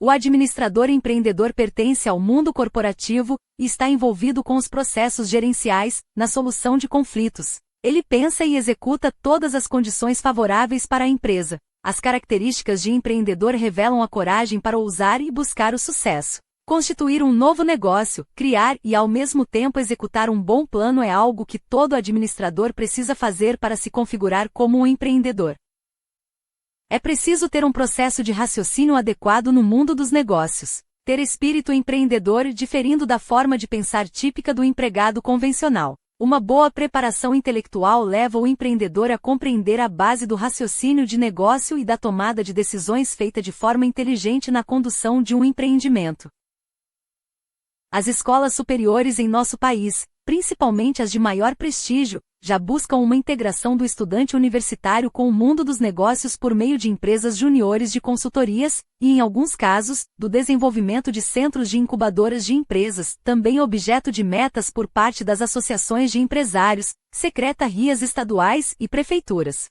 B: O administrador empreendedor pertence ao mundo corporativo e está envolvido com os processos gerenciais, na solução de conflitos. Ele pensa e executa todas as condições favoráveis para a empresa. As características de empreendedor revelam a coragem para ousar e buscar o sucesso. Constituir um novo negócio, criar e ao mesmo tempo executar um bom plano é algo que todo administrador precisa fazer para se configurar como um empreendedor. É preciso ter um processo de raciocínio adequado no mundo dos negócios. Ter espírito empreendedor diferindo da forma de pensar típica do empregado convencional. Uma boa preparação intelectual leva o empreendedor a compreender a base do raciocínio de negócio e da tomada de decisões feita de forma inteligente na condução de um empreendimento. As escolas superiores em nosso país, principalmente as de maior prestígio, já buscam uma integração do estudante universitário com o mundo dos negócios por meio de empresas juniores de consultorias, e em alguns casos, do desenvolvimento de centros de incubadoras de empresas, também objeto de metas por parte das associações de empresários, secretarias estaduais e prefeituras.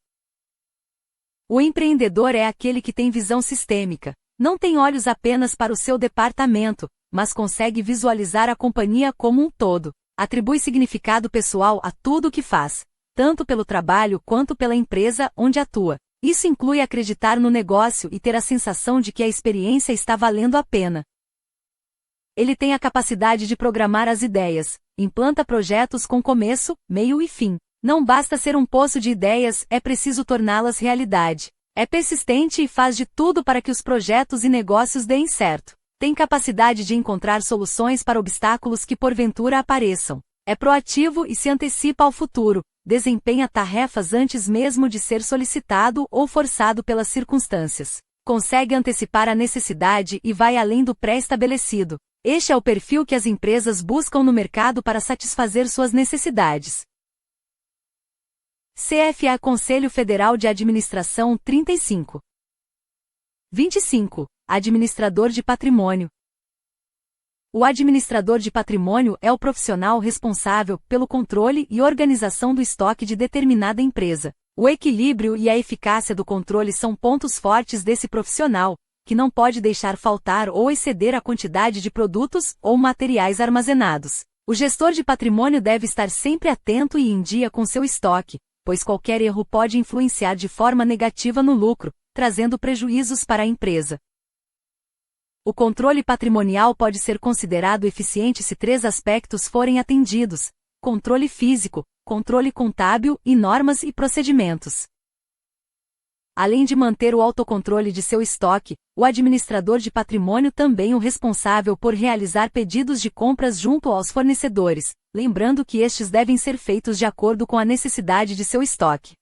B: O empreendedor é aquele que tem visão sistêmica, não tem olhos apenas para o seu departamento, mas consegue visualizar a companhia como um todo. Atribui significado pessoal a tudo o que faz, tanto pelo trabalho quanto pela empresa onde atua. Isso inclui acreditar no negócio e ter a sensação de que a experiência está valendo a pena. Ele tem a capacidade de programar as ideias, implanta projetos com começo, meio e fim. Não basta ser um poço de ideias, é preciso torná-las realidade. É persistente e faz de tudo para que os projetos e negócios deem certo. Tem capacidade de encontrar soluções para obstáculos que porventura apareçam. É proativo e se antecipa ao futuro. Desempenha tarefas antes mesmo de ser solicitado ou forçado pelas circunstâncias. Consegue antecipar a necessidade e vai além do pré-estabelecido. Este é o perfil que as empresas buscam no mercado para satisfazer suas necessidades. CFA Conselho Federal de Administração 35. 25. Administrador de Patrimônio. O administrador de patrimônio é o profissional responsável pelo controle e organização do estoque de determinada empresa. O equilíbrio e a eficácia do controle são pontos fortes desse profissional, que não pode deixar faltar ou exceder a quantidade de produtos ou materiais armazenados. O gestor de patrimônio deve estar sempre atento e em dia com seu estoque, pois qualquer erro pode influenciar de forma negativa no lucro, trazendo prejuízos para a empresa. O controle patrimonial pode ser considerado eficiente se três aspectos forem atendidos: controle físico, controle contábil e normas e procedimentos. Além de manter o autocontrole de seu estoque, o administrador de patrimônio também é o responsável por realizar pedidos de compras junto aos fornecedores, lembrando que estes devem ser feitos de acordo com a necessidade de seu estoque.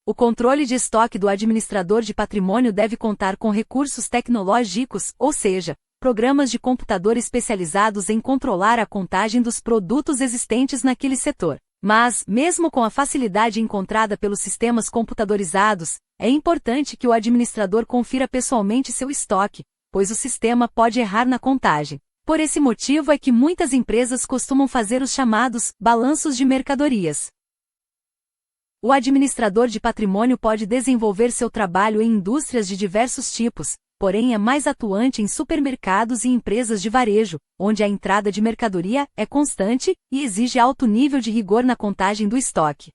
B: O controle de estoque do administrador de patrimônio deve contar com recursos tecnológicos, ou seja, programas de computador especializados em controlar a contagem dos produtos existentes naquele setor. Mas, mesmo com a facilidade encontrada pelos sistemas computadorizados, é importante que o administrador confira pessoalmente seu estoque, pois o sistema pode errar na contagem. Por esse motivo é que muitas empresas costumam fazer os chamados balanços de mercadorias. O administrador de patrimônio pode desenvolver seu trabalho em indústrias de diversos tipos, porém é mais atuante em supermercados e empresas de varejo, onde a entrada de mercadoria é constante e exige alto nível de rigor na contagem do estoque.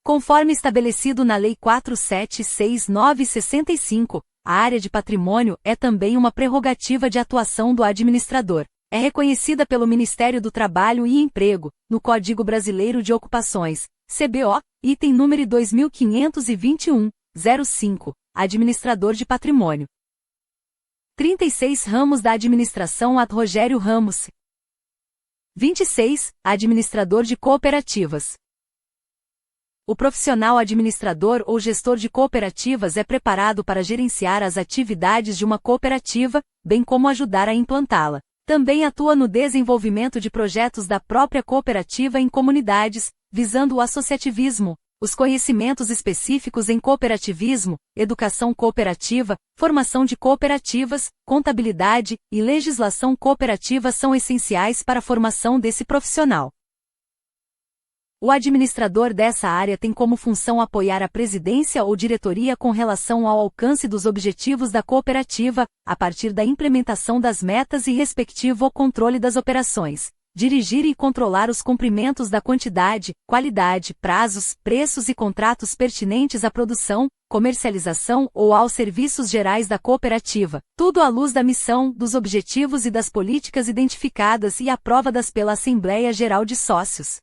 B: Conforme estabelecido na Lei 4769/65, a área de patrimônio é também uma prerrogativa de atuação do administrador. É reconhecida pelo Ministério do Trabalho e Emprego, no Código Brasileiro de Ocupações, CBO, item número 2521-05, Administrador de Patrimônio. 36 Ramos da Administração ad Rogério Ramos. 26. Administrador de Cooperativas. O profissional administrador ou gestor de cooperativas é preparado para gerenciar as atividades de uma cooperativa, bem como ajudar a implantá-la. Também atua no desenvolvimento de projetos da própria cooperativa em comunidades, visando o associativismo, os conhecimentos específicos em cooperativismo, educação cooperativa, formação de cooperativas, contabilidade e legislação cooperativa são essenciais para a formação desse profissional. O administrador dessa área tem como função apoiar a presidência ou diretoria com relação ao alcance dos objetivos da cooperativa, a partir da implementação das metas e respectivo controle das operações. Dirigir e controlar os cumprimentos da quantidade, qualidade, prazos, preços e contratos pertinentes à produção, comercialização ou aos serviços gerais da cooperativa, tudo à luz da missão, dos objetivos e das políticas identificadas e aprovadas pela Assembleia Geral de Sócios.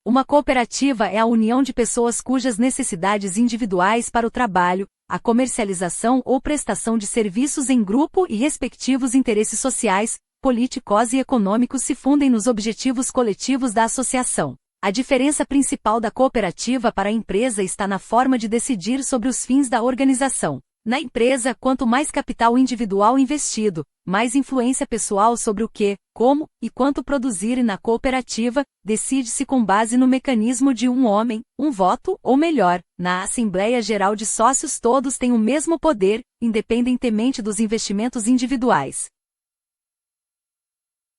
B: Uma cooperativa é a união de pessoas cujas necessidades individuais para o trabalho, a comercialização ou prestação de serviços em grupo e respectivos interesses sociais, políticos e econômicos se fundem nos objetivos coletivos da associação. A diferença principal da cooperativa para a empresa está na forma de decidir sobre os fins da organização. Na empresa, quanto mais capital individual investido, mais influência pessoal sobre o que, como e quanto produzir, e na cooperativa, decide-se com base no mecanismo de um homem, um voto, ou melhor, na Assembleia Geral de Sócios todos têm o mesmo poder, independentemente dos investimentos individuais.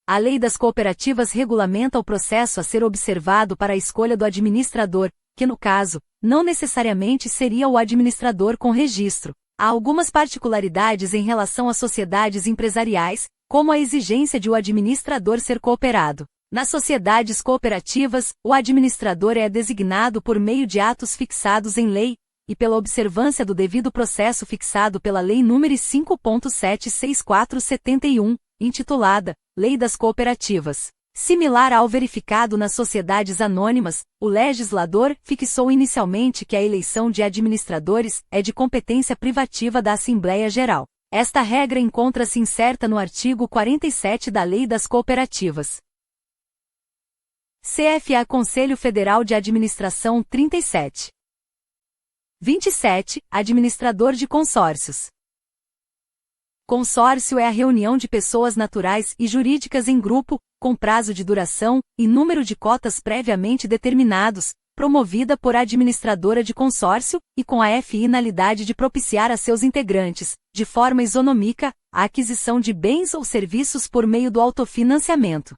B: A Lei das Cooperativas regulamenta o processo a ser observado para a escolha do administrador, que no caso, não necessariamente seria o administrador com registro. Há algumas particularidades em relação a sociedades empresariais, como a exigência de o administrador ser cooperado. Nas sociedades cooperativas, o administrador é designado por meio de atos fixados em lei, e pela observância do devido processo fixado pela Lei nº 5.764/71, intitulada Lei das Cooperativas. Similar ao verificado nas sociedades anônimas, o legislador fixou inicialmente que a eleição de administradores é de competência privativa da Assembleia Geral. Esta regra encontra-se incerta no artigo 47 da Lei das Cooperativas. CFA Conselho Federal de Administração 37. 27. Administrador de consórcios. Consórcio é a reunião de pessoas naturais e jurídicas em grupo, com prazo de duração e número de cotas previamente determinados, promovida por administradora de consórcio e com a finalidade de propiciar a seus integrantes, de forma isonômica, a aquisição de bens ou serviços por meio do autofinanciamento.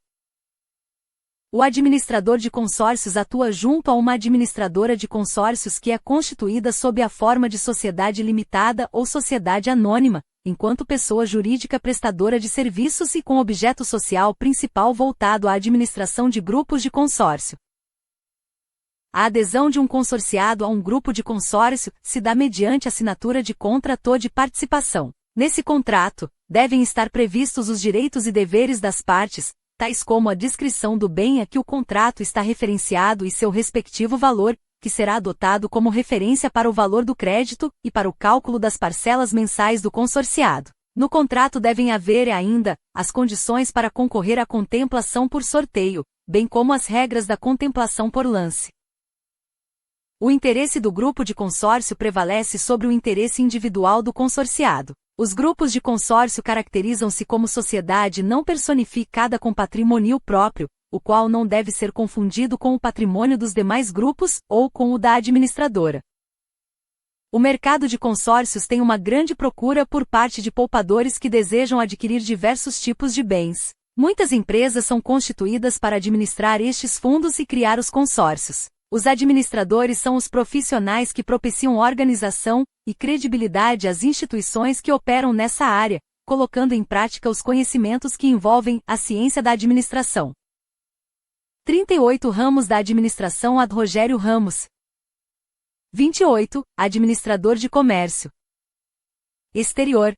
B: O administrador de consórcios atua junto a uma administradora de consórcios que é constituída sob a forma de sociedade limitada ou sociedade anônima, enquanto pessoa jurídica prestadora de serviços e com objeto social principal voltado à administração de grupos de consórcio. A adesão de um consorciado a um grupo de consórcio se dá mediante assinatura de contrato de participação. Nesse contrato, devem estar previstos os direitos e deveres das partes, tais como a descrição do bem a que o contrato está referenciado e seu respectivo valor, que será adotado como referência para o valor do crédito e para o cálculo das parcelas mensais do consorciado. No contrato devem haver ainda as condições para concorrer à contemplação por sorteio, bem como as regras da contemplação por lance. O interesse do grupo de consórcio prevalece sobre o interesse individual do consorciado. Os grupos de consórcio caracterizam-se como sociedade não personificada com patrimônio próprio, o qual não deve ser confundido com o patrimônio dos demais grupos ou com o da administradora. O mercado de consórcios tem uma grande procura por parte de poupadores que desejam adquirir diversos tipos de bens. Muitas empresas são constituídas para administrar estes fundos e criar os consórcios. Os administradores são os profissionais que propiciam organização e credibilidade às instituições que operam nessa área, colocando em prática os conhecimentos que envolvem a ciência da administração. 38 Ramos da administração ad Rogério Ramos. 28. Administrador de comércio exterior.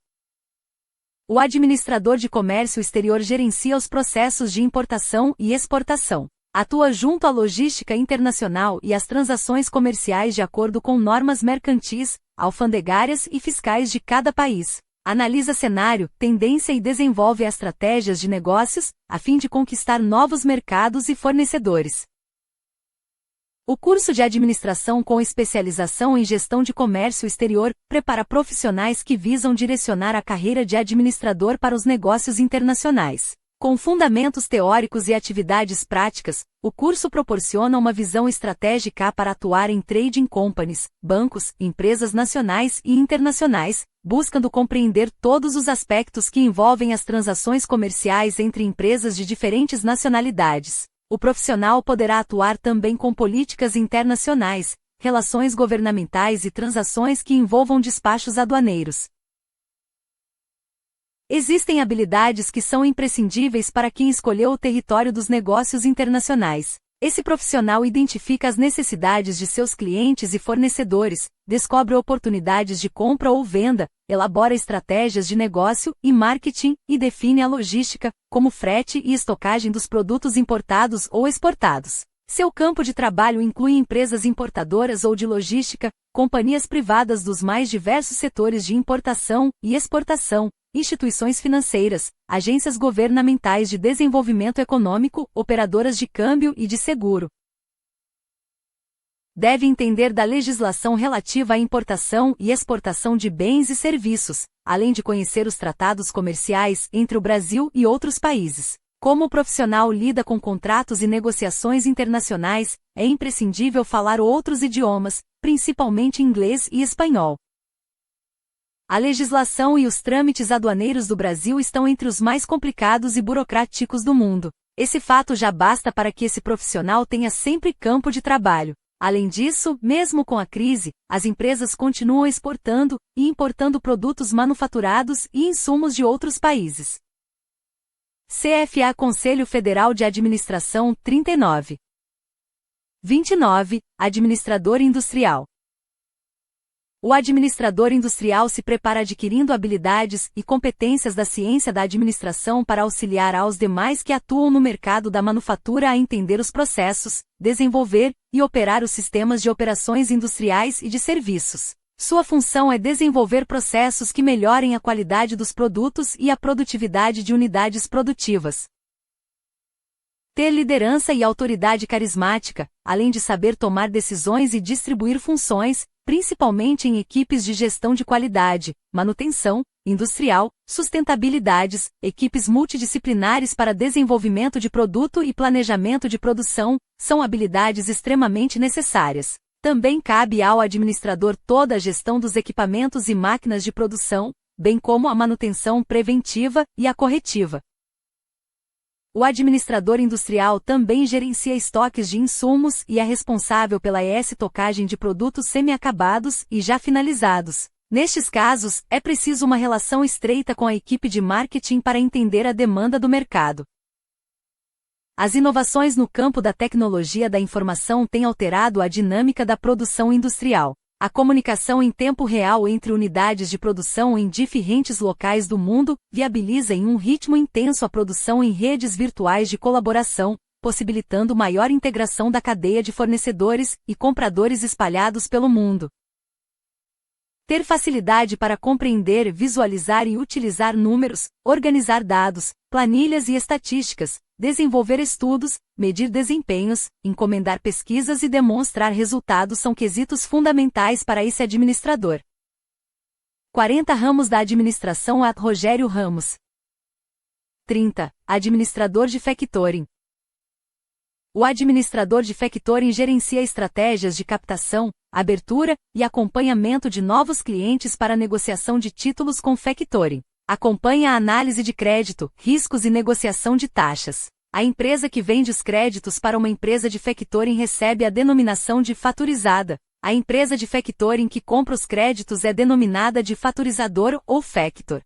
B: O administrador de comércio exterior gerencia os processos de importação e exportação. Atua junto à logística internacional e às transações comerciais de acordo com normas mercantis, alfandegárias e fiscais de cada país. Analisa cenário, tendência e desenvolve estratégias de negócios, a fim de conquistar novos mercados e fornecedores. O curso de administração com especialização em gestão de comércio exterior prepara profissionais que visam direcionar a carreira de administrador para os negócios internacionais. Com fundamentos teóricos e atividades práticas, o curso proporciona uma visão estratégica para atuar em trading companies, bancos, empresas nacionais e internacionais, buscando compreender todos os aspectos que envolvem as transações comerciais entre empresas de diferentes nacionalidades. O profissional poderá atuar também com políticas internacionais, relações governamentais e transações que envolvam despachos aduaneiros. Existem habilidades que são imprescindíveis para quem escolheu o território dos negócios internacionais. Esse profissional identifica as necessidades de seus clientes e fornecedores, descobre oportunidades de compra ou venda, elabora estratégias de negócio e marketing e define a logística, como frete e estocagem dos produtos importados ou exportados. Seu campo de trabalho inclui empresas importadoras ou de logística, companhias privadas dos mais diversos setores de importação e exportação, instituições financeiras, agências governamentais de desenvolvimento econômico, operadoras de câmbio e de seguro. Deve entender da legislação relativa à importação e exportação de bens e serviços, além de conhecer os tratados comerciais entre o Brasil e outros países. Como o profissional lida com contratos e negociações internacionais, é imprescindível falar outros idiomas, principalmente inglês e espanhol. A legislação e os trâmites aduaneiros do Brasil estão entre os mais complicados e burocráticos do mundo. Esse fato já basta para que esse profissional tenha sempre campo de trabalho. Além disso, mesmo com a crise, as empresas continuam exportando e importando produtos manufaturados e insumos de outros países. CFA Conselho Federal de Administração 39. 29. Administrador industrial. O administrador industrial se prepara adquirindo habilidades e competências da ciência da administração para auxiliar aos demais que atuam no mercado da manufatura a entender os processos, desenvolver e operar os sistemas de operações industriais e de serviços. Sua função é desenvolver processos que melhorem a qualidade dos produtos e a produtividade de unidades produtivas. Ter liderança e autoridade carismática, além de saber tomar decisões e distribuir funções, principalmente em equipes de gestão de qualidade, manutenção, industrial, sustentabilidades, equipes multidisciplinares para desenvolvimento de produto e planejamento de produção, são habilidades extremamente necessárias. Também cabe ao administrador toda a gestão dos equipamentos e máquinas de produção, bem como a manutenção preventiva e a corretiva. O administrador industrial também gerencia estoques de insumos e é responsável pela estocagem de produtos semi-acabados e já finalizados. Nestes casos, é preciso uma relação estreita com a equipe de marketing para entender a demanda do mercado. As inovações no campo da tecnologia da informação têm alterado a dinâmica da produção industrial. A comunicação em tempo real entre unidades de produção em diferentes locais do mundo viabiliza em um ritmo intenso a produção em redes virtuais de colaboração, possibilitando maior integração da cadeia de fornecedores e compradores espalhados pelo mundo. Ter facilidade para compreender, visualizar e utilizar números, organizar dados, planilhas e estatísticas, desenvolver estudos, medir desempenhos, encomendar pesquisas e demonstrar resultados são quesitos fundamentais para esse administrador. 40 ramos da administração @ Rogério Ramos. 30. Administrador de factoring. O administrador de factoring gerencia estratégias de captação, abertura e acompanhamento de novos clientes para negociação de títulos com factoring. Acompanha a análise de crédito, riscos e negociação de taxas. A empresa que vende os créditos para uma empresa de factoring recebe a denominação de faturizada. A empresa de factoring que compra os créditos é denominada de faturizador ou factor.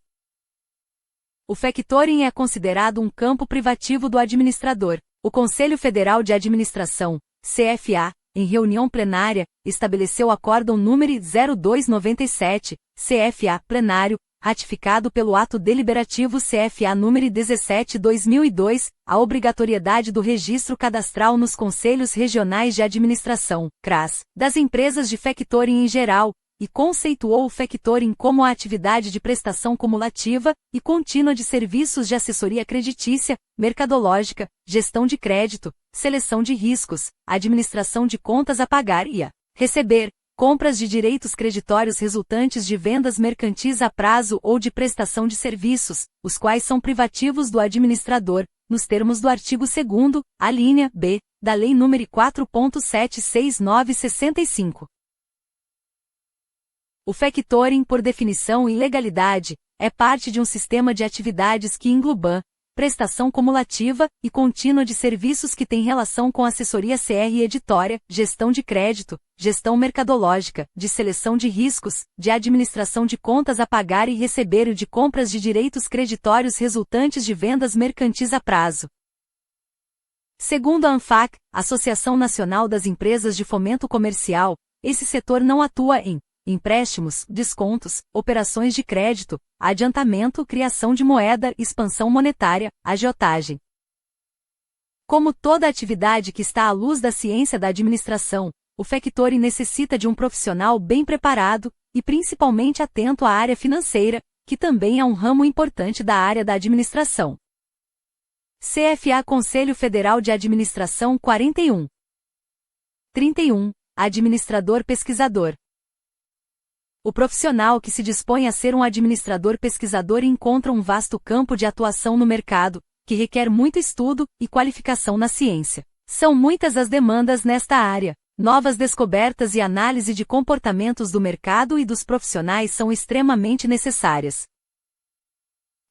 B: O factoring é considerado um campo privativo do administrador. O Conselho Federal de Administração, CFA, em reunião plenária, estabeleceu o Acórdão número 0297, CFA plenário, ratificado pelo Ato Deliberativo CFA número 17/2002, a obrigatoriedade do registro cadastral nos Conselhos Regionais de Administração, CRAS, das empresas de factoring em geral, e conceituou o factoring como a atividade de prestação cumulativa e contínua de serviços de assessoria creditícia, mercadológica, gestão de crédito, seleção de riscos, administração de contas a pagar e a receber, compras de direitos creditórios resultantes de vendas mercantis a prazo ou de prestação de serviços, os quais são privativos do administrador, nos termos do artigo 2º, a linha B, da Lei nº 4.769/65. O factoring, por definição e legalidade, é parte de um sistema de atividades que engloba prestação cumulativa e contínua de serviços que tem relação com assessoria CR e editória, gestão de crédito, gestão mercadológica, de seleção de riscos, de administração de contas a pagar e receber e de compras de direitos creditórios resultantes de vendas mercantis a prazo. Segundo a ANFAC, Associação Nacional das Empresas de Fomento Comercial, esse setor não atua em empréstimos, descontos, operações de crédito, adiantamento, criação de moeda, expansão monetária, agiotagem. Como toda atividade que está à luz da ciência da administração, o factoring necessita de um profissional bem preparado e principalmente atento à área financeira, que também é um ramo importante da área da administração. CFA Conselho Federal de Administração 41. 31. Administrador pesquisador. O profissional que se dispõe a ser um administrador pesquisador encontra um vasto campo de atuação no mercado, que requer muito estudo e qualificação na ciência. São muitas as demandas nesta área. Novas descobertas e análise de comportamentos do mercado e dos profissionais são extremamente necessárias.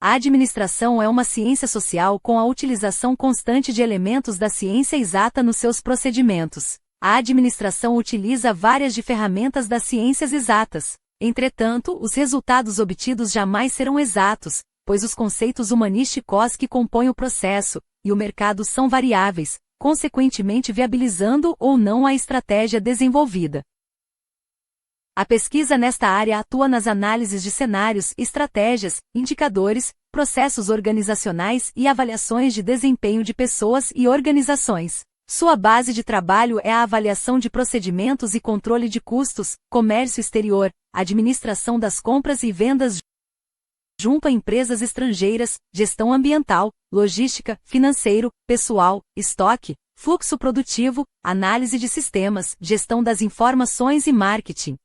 B: A administração é uma ciência social com a utilização constante de elementos da ciência exata nos seus procedimentos. A administração utiliza várias de ferramentas das ciências exatas. Entretanto, os resultados obtidos jamais serão exatos, pois os conceitos humanísticos que compõem o processo e o mercado são variáveis, consequentemente viabilizando ou não a estratégia desenvolvida. A pesquisa nesta área atua nas análises de cenários, estratégias, indicadores, processos organizacionais e avaliações de desempenho de pessoas e organizações. Sua base de trabalho é a avaliação de procedimentos e controle de custos, comércio exterior, administração das compras e vendas junto a empresas estrangeiras, gestão ambiental, logística, financeiro, pessoal, estoque, fluxo produtivo, análise de sistemas, gestão das informações e marketing.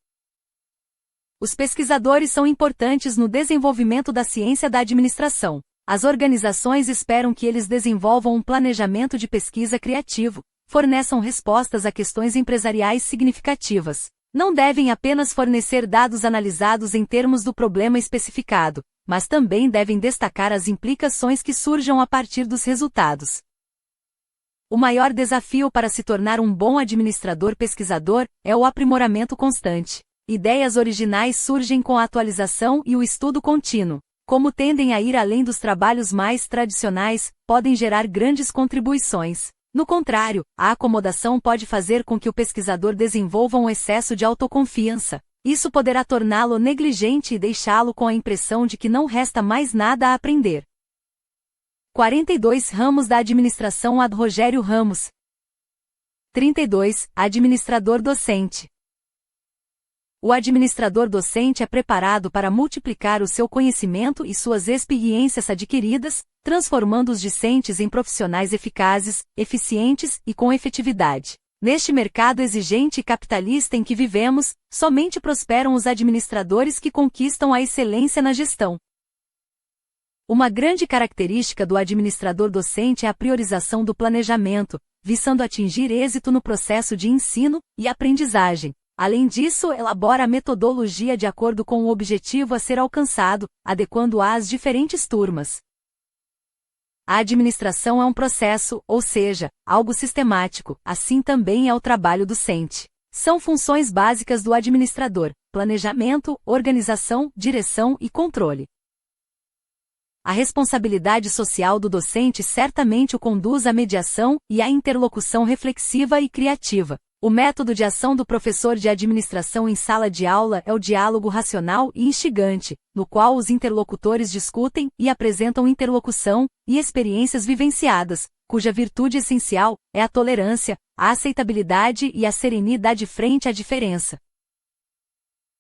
B: Os pesquisadores são importantes no desenvolvimento da ciência da administração. As organizações esperam que eles desenvolvam um planejamento de pesquisa criativo, forneçam respostas a questões empresariais significativas. Não devem apenas fornecer dados analisados em termos do problema especificado, mas também devem destacar as implicações que surjam a partir dos resultados. O maior desafio para se tornar um bom administrador pesquisador é o aprimoramento constante. Ideias originais surgem com a atualização e o estudo contínuo. Como tendem a ir além dos trabalhos mais tradicionais, podem gerar grandes contribuições. No contrário, a acomodação pode fazer com que o pesquisador desenvolva um excesso de autoconfiança. Isso poderá torná-lo negligente e deixá-lo com a impressão de que não resta mais nada a aprender. 42 Ramos da administração ad Rogério Ramos. 32. Administrador docente. O administrador docente é preparado para multiplicar o seu conhecimento e suas experiências adquiridas, transformando os discentes em profissionais eficazes, eficientes e com efetividade. Neste mercado exigente e capitalista em que vivemos, somente prosperam os administradores que conquistam a excelência na gestão. Uma grande característica do administrador docente é a priorização do planejamento, visando atingir êxito no processo de ensino e aprendizagem. Além disso, elabora a metodologia de acordo com o objetivo a ser alcançado, adequando-a às diferentes turmas. A administração é um processo, ou seja, algo sistemático, assim também é o trabalho docente. São funções básicas do administrador: planejamento, organização, direção e controle. A responsabilidade social do docente certamente o conduz à mediação e à interlocução reflexiva e criativa. O método de ação do professor de administração em sala de aula é o diálogo racional e instigante, no qual os interlocutores discutem e apresentam interlocução e experiências vivenciadas, cuja virtude essencial é a tolerância, a aceitabilidade e a serenidade frente à diferença.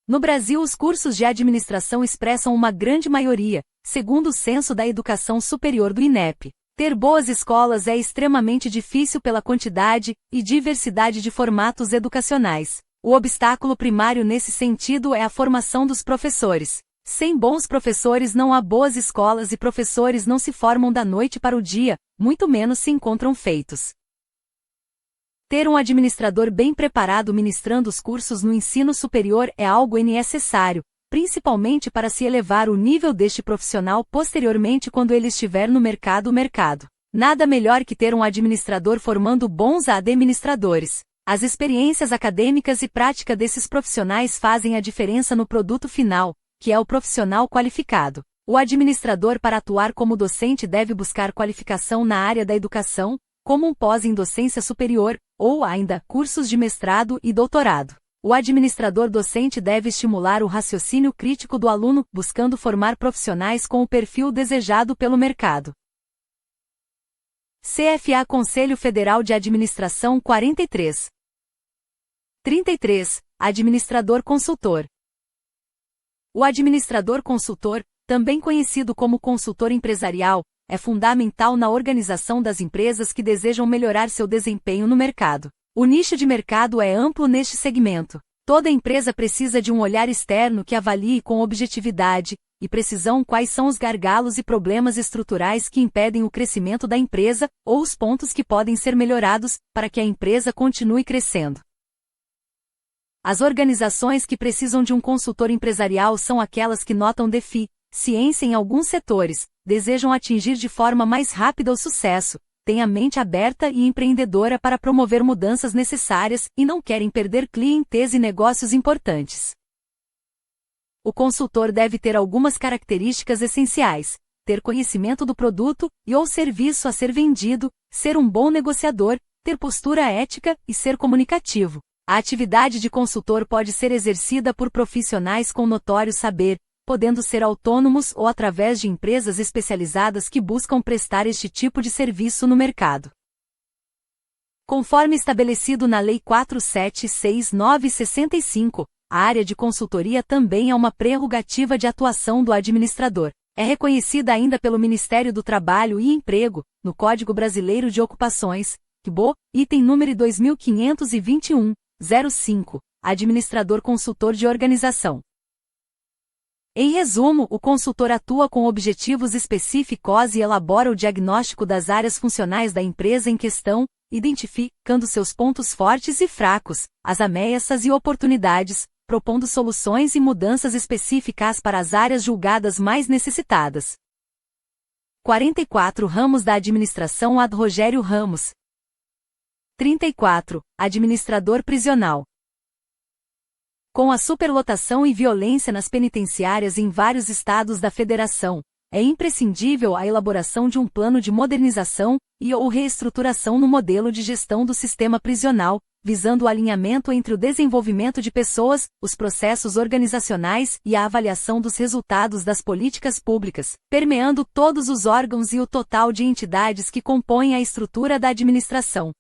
B: No Brasil, os cursos de administração expressam uma grande maioria, segundo o Censo da Educação Superior do INEP. Ter boas escolas é extremamente difícil pela quantidade e diversidade de formatos educacionais. O obstáculo primário nesse sentido é a formação dos professores. Sem bons professores não há boas escolas e professores não se formam da noite para o dia, muito menos se encontram feitos. Ter um administrador bem preparado ministrando os cursos no ensino superior é algo necessário, principalmente para se elevar o nível deste profissional posteriormente quando ele estiver no mercado. Nada melhor que ter um administrador formando bons administradores. As experiências acadêmicas e prática desses profissionais fazem a diferença no produto final, que é o profissional qualificado. O administrador, para atuar como docente, deve buscar qualificação na área da educação, como um pós em docência superior, ou ainda cursos de mestrado e doutorado. O administrador docente deve estimular o raciocínio crítico do aluno, buscando formar profissionais com o perfil desejado pelo mercado. CFA Conselho Federal de Administração 43. 33. Administrador consultor. O administrador consultor, também conhecido como consultor empresarial, é fundamental na organização das empresas que desejam melhorar seu desempenho no mercado. O nicho de mercado é amplo neste segmento. Toda empresa precisa de um olhar externo que avalie com objetividade e precisão quais são os gargalos e problemas estruturais que impedem o crescimento da empresa ou os pontos que podem ser melhorados para que a empresa continue crescendo. As organizações que precisam de um consultor empresarial são aquelas que notam deficiência em alguns setores, desejam atingir de forma mais rápida o sucesso, têm a mente aberta e empreendedora para promover mudanças necessárias e não querem perder clientes e negócios importantes. O consultor deve ter algumas características essenciais: ter conhecimento do produto e ou serviço a ser vendido, ser um bom negociador, ter postura ética e ser comunicativo. A atividade de consultor pode ser exercida por profissionais com notório saber, podendo ser autônomos ou através de empresas especializadas que buscam prestar este tipo de serviço no mercado. Conforme estabelecido na Lei 4769/65, a área de consultoria também é uma prerrogativa de atuação do administrador. É reconhecida ainda pelo Ministério do Trabalho e Emprego, no Código Brasileiro de Ocupações, CBO, item número 2521-05, administrador consultor de organização. Em resumo, o consultor atua com objetivos específicos e elabora o diagnóstico das áreas funcionais da empresa em questão, identificando seus pontos fortes e fracos, as ameaças e oportunidades, propondo soluções e mudanças específicas para as áreas julgadas mais necessitadas. 44 Ramos da administração ad Rogério Ramos. 34. Administrador prisional. Com a superlotação e violência nas penitenciárias em vários estados da Federação, é imprescindível a elaboração de um plano de modernização e/ou reestruturação no modelo de gestão do sistema prisional, visando o alinhamento entre o desenvolvimento de pessoas, os processos organizacionais e a avaliação dos resultados das políticas públicas, permeando todos os órgãos e o total de entidades que compõem a estrutura da administração.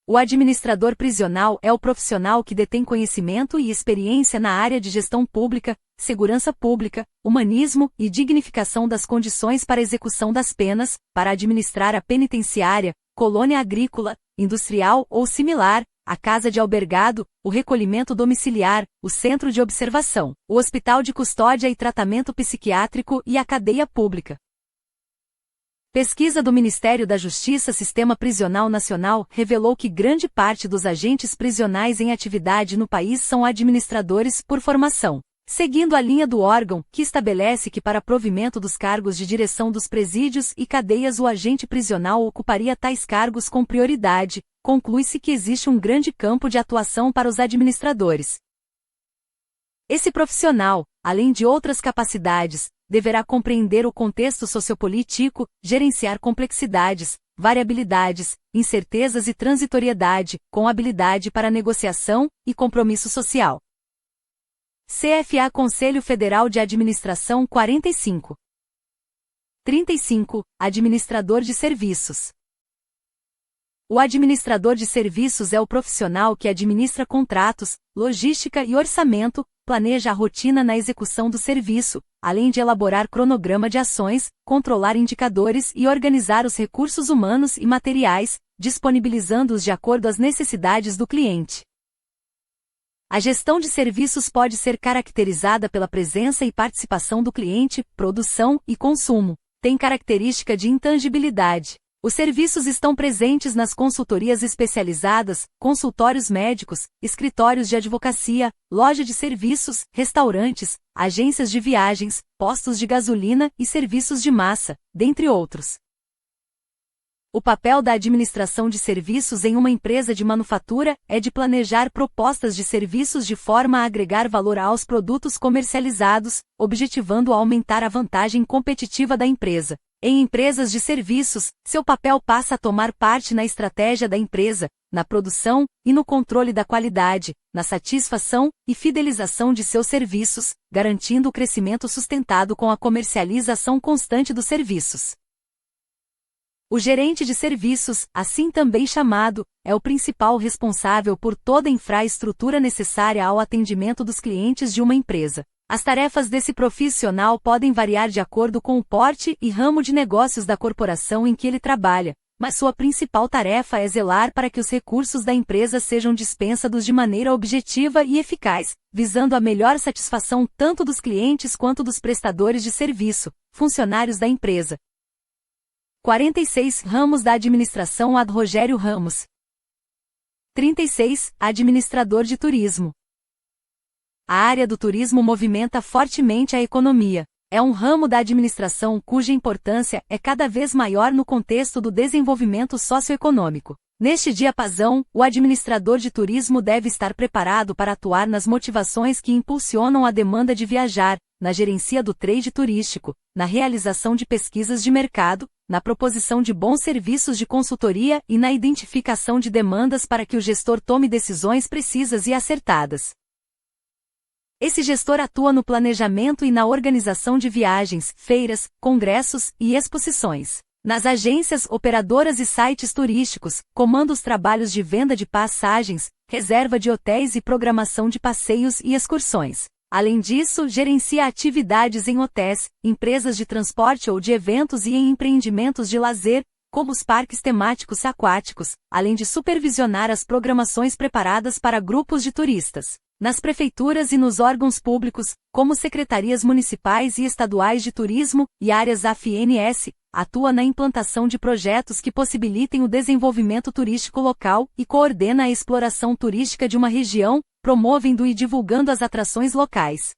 B: O administrador prisional é o profissional que detém conhecimento e experiência na área de gestão pública, segurança pública, humanismo e dignificação das condições para execução das penas, para administrar a penitenciária, colônia agrícola, industrial ou similar, a casa de albergado, o recolhimento domiciliar, o centro de observação, o hospital de custódia e tratamento psiquiátrico e a cadeia pública. Pesquisa do Ministério da Justiça Sistema Prisional Nacional revelou que grande parte dos agentes prisionais em atividade no país são administradores por formação. Seguindo a linha do órgão, que estabelece que para provimento dos cargos de direção dos presídios e cadeias o agente prisional ocuparia tais cargos com prioridade, conclui-se que existe um grande campo de atuação para os administradores. Esse profissional, além de outras capacidades, deverá compreender o contexto sociopolítico, gerenciar complexidades, variabilidades, incertezas e transitoriedade, com habilidade para negociação e compromisso social. CFA Conselho Federal de Administração 45. 35. Administrador de serviços. O administrador de serviços é o profissional que administra contratos, logística e orçamento, planeja a rotina na execução do serviço, além de elaborar cronograma de ações, controlar indicadores e organizar os recursos humanos e materiais, disponibilizando-os de acordo às necessidades do cliente. A gestão de serviços pode ser caracterizada pela presença e participação do cliente, produção e consumo. Tem característica de intangibilidade. Os serviços estão presentes nas consultorias especializadas, consultórios médicos, escritórios de advocacia, loja de serviços, restaurantes, agências de viagens, postos de gasolina e serviços de massa, dentre outros. O papel da administração de serviços em uma empresa de manufatura é de planejar propostas de serviços de forma a agregar valor aos produtos comercializados, objetivando aumentar a vantagem competitiva da empresa. Em empresas de serviços, seu papel passa a tomar parte na estratégia da empresa, na produção e no controle da qualidade, na satisfação e fidelização de seus serviços, garantindo o crescimento sustentado com a comercialização constante dos serviços. O gerente de serviços, assim também chamado, é o principal responsável por toda a infraestrutura necessária ao atendimento dos clientes de uma empresa. As tarefas desse profissional podem variar de acordo com o porte e ramo de negócios da corporação em que ele trabalha, mas sua principal tarefa é zelar para que os recursos da empresa sejam dispensados de maneira objetiva e eficaz, visando a melhor satisfação tanto dos clientes quanto dos prestadores de serviço, funcionários da empresa. 46 Ramos da administração ad Rogério Ramos. 36 Administrador de turismo. A área do turismo movimenta fortemente a economia. É um ramo da administração cuja importância é cada vez maior no contexto do desenvolvimento socioeconômico. Neste diapasão, o administrador de turismo deve estar preparado para atuar nas motivações que impulsionam a demanda de viajar, na gerência do trade turístico, na realização de pesquisas de mercado, na proposição de bons serviços de consultoria e na identificação de demandas para que o gestor tome decisões precisas e acertadas. Esse gestor atua no planejamento e na organização de viagens, feiras, congressos e exposições. Nas agências, operadoras e sites turísticos, comanda os trabalhos de venda de passagens, reserva de hotéis e programação de passeios e excursões. Além disso, gerencia atividades em hotéis, empresas de transporte ou de eventos e em empreendimentos de lazer, como os parques temáticos aquáticos, além de supervisionar as programações preparadas para grupos de turistas. Nas prefeituras e nos órgãos públicos, como secretarias municipais e estaduais de turismo e áreas AFNS, atua na implantação de projetos que possibilitem o desenvolvimento turístico local e coordena a exploração turística de uma região, promovendo e divulgando as atrações locais.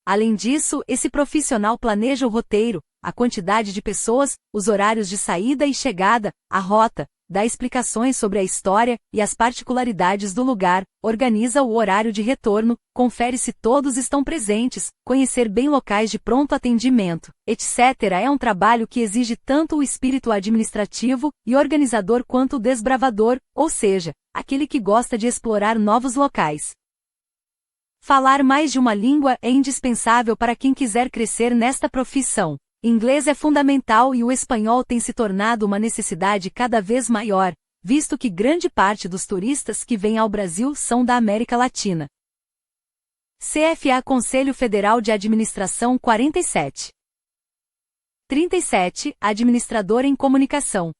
B: Além disso, esse profissional planeja o roteiro, a quantidade de pessoas, os horários de saída e chegada, a rota, dá explicações sobre a história e as particularidades do lugar, organiza o horário de retorno, confere se todos estão presentes, conhecer bem locais de pronto atendimento, etc. É um trabalho que exige tanto o espírito administrativo e organizador quanto o desbravador, ou seja, aquele que gosta de explorar novos locais. Falar mais de uma língua é indispensável para quem quiser crescer nesta profissão. Inglês é fundamental e o espanhol tem se tornado uma necessidade cada vez maior, visto que grande parte dos turistas que vêm ao Brasil são da América Latina. CFA Conselho Federal de Administração 47. 37. Administrador em comunicação.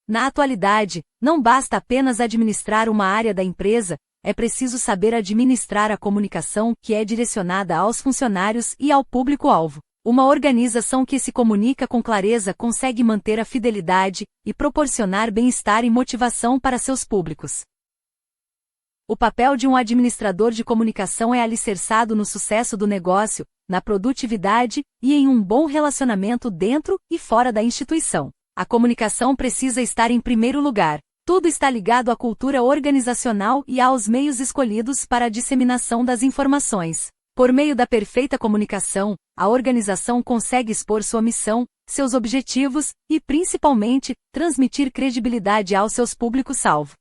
B: Na atualidade, não basta apenas administrar uma área da empresa, é preciso saber administrar a comunicação que é direcionada aos funcionários e ao público-alvo. Uma organização que se comunica com clareza consegue manter a fidelidade e proporcionar bem-estar e motivação para seus públicos. O papel de um administrador de comunicação é alicerçado no sucesso do negócio, na produtividade e em um bom relacionamento dentro e fora da instituição. A comunicação precisa estar em primeiro lugar. Tudo está ligado à cultura organizacional e aos meios escolhidos para a disseminação das informações. Por meio da perfeita comunicação, a organização consegue expor sua missão, seus objetivos e, principalmente, transmitir credibilidade aos seus públicos-alvo.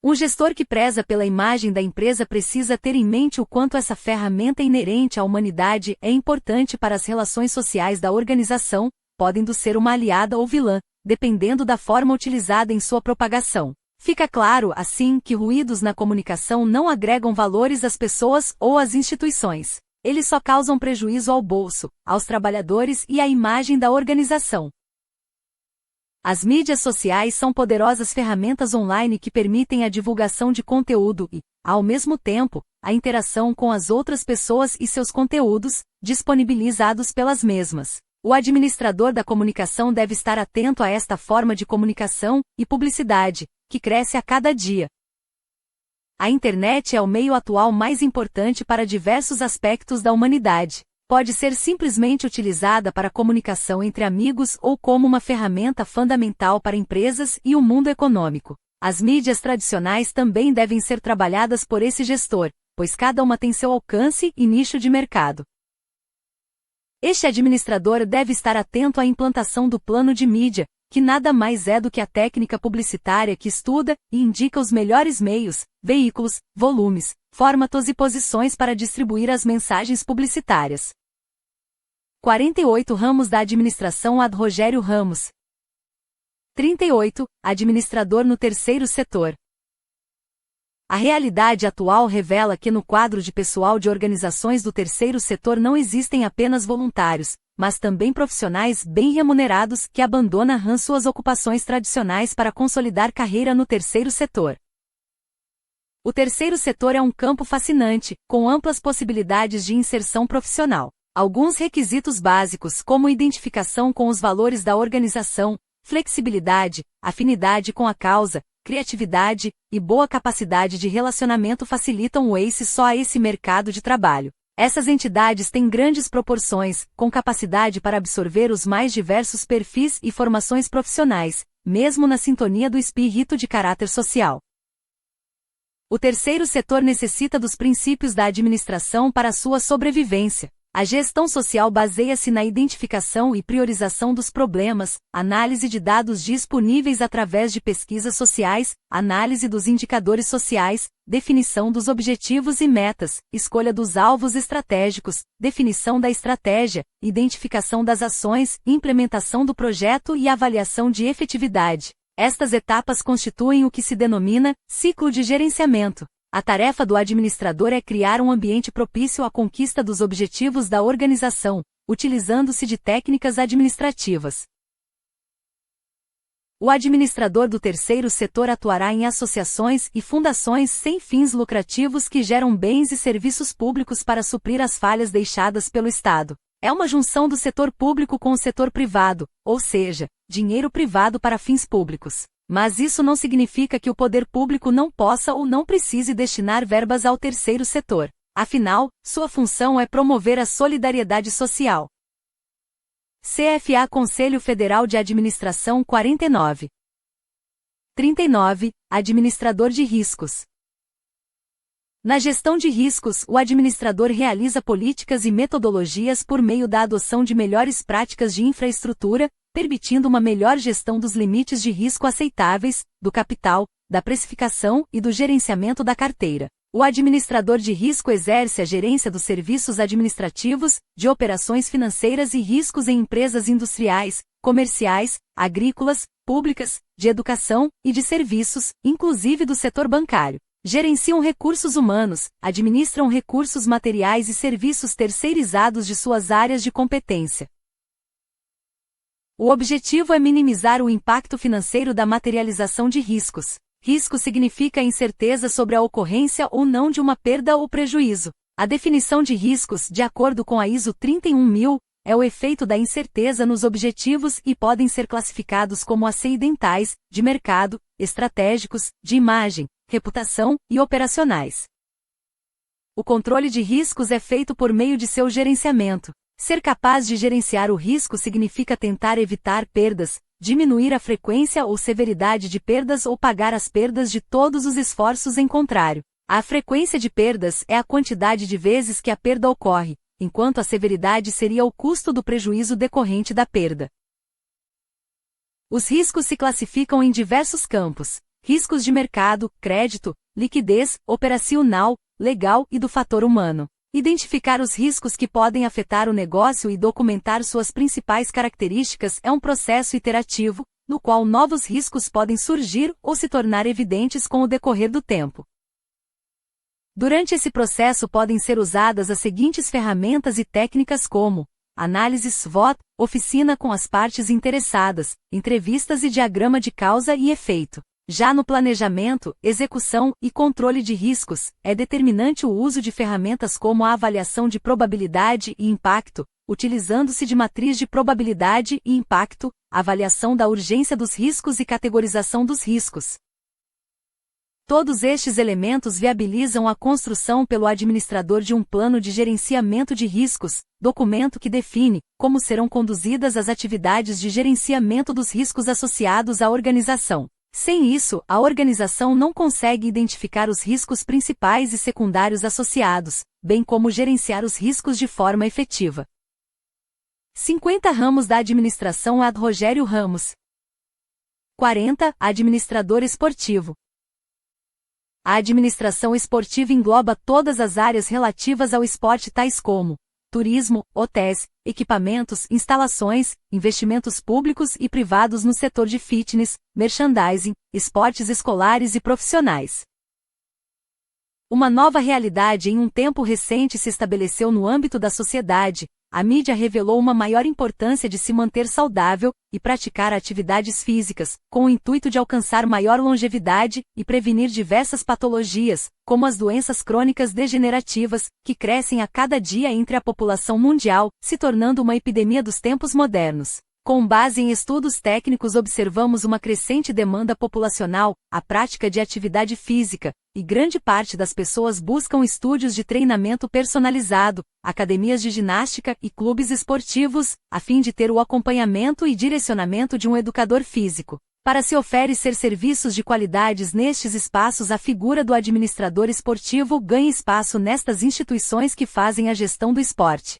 B: Um gestor que preza pela imagem da empresa precisa ter em mente o quanto essa ferramenta inerente à humanidade é importante para as relações sociais da organização, podendo ser uma aliada ou vilã, dependendo da forma utilizada em sua propagação. Fica claro, assim, que ruídos na comunicação não agregam valores às pessoas ou às instituições. Eles só causam prejuízo ao bolso, aos trabalhadores e à imagem da organização. As mídias sociais são poderosas ferramentas online que permitem a divulgação de conteúdo e, ao mesmo tempo, a interação com as outras pessoas e seus conteúdos, disponibilizados pelas mesmas. O administrador da comunicação deve estar atento a esta forma de comunicação e publicidade, que cresce a cada dia. A internet é o meio atual mais importante para diversos aspectos da humanidade. Pode ser simplesmente utilizada para comunicação entre amigos ou como uma ferramenta fundamental para empresas e o mundo econômico. As mídias tradicionais também devem ser trabalhadas por esse gestor, pois cada uma tem seu alcance e nicho de mercado. Este administrador deve estar atento à implantação do plano de mídia, que nada mais é do que a técnica publicitária que estuda e indica os melhores meios, veículos, volumes, formatos e posições para distribuir as mensagens publicitárias. 48 Ramos da administração ad Rogério Ramos. 38. Administrador no terceiro setor. A realidade atual revela que no quadro de pessoal de organizações do terceiro setor não existem apenas voluntários, mas também profissionais bem remunerados que abandonam suas ocupações tradicionais para consolidar carreira no terceiro setor. O terceiro setor é um campo fascinante, com amplas possibilidades de inserção profissional. Alguns requisitos básicos, como identificação com os valores da organização, flexibilidade, afinidade com a causa, criatividade e boa capacidade de relacionamento facilitam o acesso a esse mercado de trabalho. Essas entidades têm grandes proporções, com capacidade para absorver os mais diversos perfis e formações profissionais, mesmo na sintonia do espírito de caráter social. O terceiro setor necessita dos princípios da administração para sua sobrevivência. A gestão social baseia-se na identificação e priorização dos problemas, análise de dados disponíveis através de pesquisas sociais, análise dos indicadores sociais, definição dos objetivos e metas, escolha dos alvos estratégicos, definição da estratégia, identificação das ações, implementação do projeto e avaliação de efetividade. Estas etapas constituem o que se denomina ciclo de gerenciamento. A tarefa do administrador é criar um ambiente propício à conquista dos objetivos da organização, utilizando-se de técnicas administrativas. O administrador do terceiro setor atuará em associações e fundações sem fins lucrativos que geram bens e serviços públicos para suprir as falhas deixadas pelo Estado. É uma junção do setor público com o setor privado, ou seja, dinheiro privado para fins públicos. Mas isso não significa que o poder público não possa ou não precise destinar verbas ao terceiro setor. Afinal, sua função é promover a solidariedade social. CFA Conselho Federal de Administração 49. 39. Administrador de riscos. Na gestão de riscos, o administrador realiza políticas e metodologias por meio da adoção de melhores práticas de infraestrutura, permitindo uma melhor gestão dos limites de risco aceitáveis, do capital, da precificação e do gerenciamento da carteira. O administrador de risco exerce a gerência dos serviços administrativos, de operações financeiras e riscos em empresas industriais, comerciais, agrícolas, públicas, de educação e de serviços, inclusive do setor bancário. Gerenciam recursos humanos, administram recursos materiais e serviços terceirizados de suas áreas de competência. O objetivo é minimizar o impacto financeiro da materialização de riscos. Risco significa incerteza sobre a ocorrência ou não de uma perda ou prejuízo. A definição de riscos, de acordo com a ISO 31000, é o efeito da incerteza nos objetivos e podem ser classificados como acidentais, de mercado, estratégicos, de imagem, reputação e operacionais. O controle de riscos é feito por meio de seu gerenciamento. Ser capaz de gerenciar o risco significa tentar evitar perdas, diminuir a frequência ou severidade de perdas ou pagar as perdas de todos os esforços em contrário. A frequência de perdas é a quantidade de vezes que a perda ocorre, enquanto a severidade seria o custo do prejuízo decorrente da perda. Os riscos se classificam em diversos campos: riscos de mercado, crédito, liquidez, operacional, legal e do fator humano. Identificar os riscos que podem afetar o negócio e documentar suas principais características é um processo iterativo, no qual novos riscos podem surgir ou se tornar evidentes com o decorrer do tempo. Durante esse processo podem ser usadas as seguintes ferramentas e técnicas como análise SWOT, oficina com as partes interessadas, entrevistas e diagrama de causa e efeito. Já no planejamento, execução e controle de riscos, é determinante o uso de ferramentas como a avaliação de probabilidade e impacto, utilizando-se de matriz de probabilidade e impacto, avaliação da urgência dos riscos e categorização dos riscos. Todos estes elementos viabilizam a construção pelo administrador de um plano de gerenciamento de riscos, documento que define como serão conduzidas as atividades de gerenciamento dos riscos associados à organização. Sem isso, a organização não consegue identificar os riscos principais e secundários associados, bem como gerenciar os riscos de forma efetiva. 50 ramos da administração ad Rogério Ramos. 40. Administrador esportivo. A administração esportiva engloba todas as áreas relativas ao esporte tais como turismo, hotéis, equipamentos, instalações, investimentos públicos e privados no setor de fitness, merchandising, esportes escolares e profissionais. Uma nova realidade em um tempo recente se estabeleceu no âmbito da sociedade. A mídia revelou uma maior importância de se manter saudável e praticar atividades físicas, com o intuito de alcançar maior longevidade e prevenir diversas patologias, como as doenças crônicas degenerativas, que crescem a cada dia entre a população mundial, se tornando uma epidemia dos tempos modernos. Com base em estudos técnicos, observamos uma crescente demanda populacional, a prática de atividade física, e grande parte das pessoas buscam estúdios de treinamento personalizado, academias de ginástica e clubes esportivos, a fim de ter o acompanhamento e direcionamento de um educador físico. Para se oferecer serviços de qualidade nestes espaços, a figura do administrador esportivo ganha espaço nestas instituições que fazem a gestão do esporte.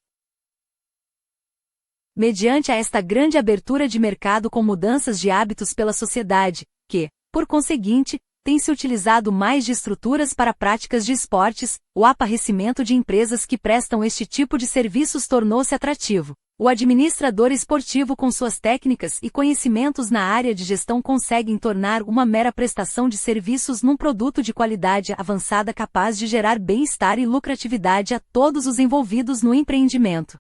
B: Mediante esta grande abertura de mercado com mudanças de hábitos pela sociedade, que, por conseguinte, tem se utilizado mais de estruturas para práticas de esportes, o aparecimento de empresas que prestam este tipo de serviços tornou-se atrativo. O administrador esportivo, com suas técnicas e conhecimentos na área de gestão, consegue tornar uma mera prestação de serviços num produto de qualidade avançada capaz de gerar bem-estar e lucratividade a todos os envolvidos no empreendimento.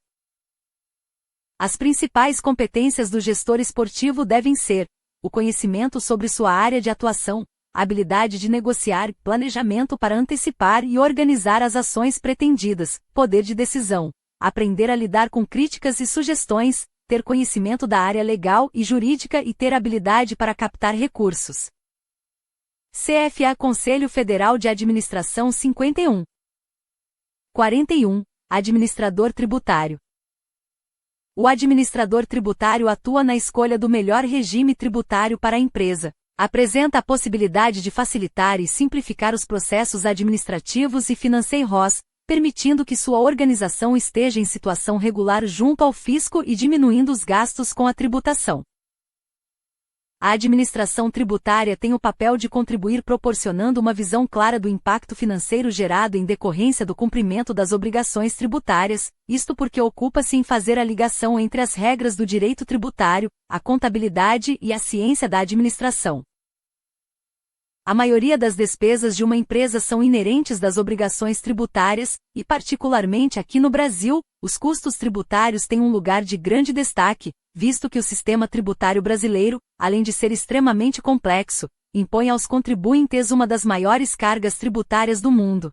B: As principais competências do gestor esportivo devem ser: o conhecimento sobre sua área de atuação, a habilidade de negociar, planejamento para antecipar e organizar as ações pretendidas, poder de decisão, aprender a lidar com críticas e sugestões, ter conhecimento da área legal e jurídica e ter habilidade para captar recursos. CFA Conselho Federal de Administração 51. 41. Administrador tributário. O administrador tributário atua na escolha do melhor regime tributário para a empresa. Apresenta a possibilidade de facilitar e simplificar os processos administrativos e financeiros, permitindo que sua organização esteja em situação regular junto ao fisco e diminuindo os gastos com a tributação. A administração tributária tem o papel de contribuir proporcionando uma visão clara do impacto financeiro gerado em decorrência do cumprimento das obrigações tributárias, isto porque ocupa-se em fazer a ligação entre as regras do direito tributário, a contabilidade e a ciência da administração. A maioria das despesas de uma empresa são inerentes das obrigações tributárias, e particularmente aqui no Brasil, os custos tributários têm um lugar de grande destaque, visto que o sistema tributário brasileiro, além de ser extremamente complexo, impõe aos contribuintes uma das maiores cargas tributárias do mundo.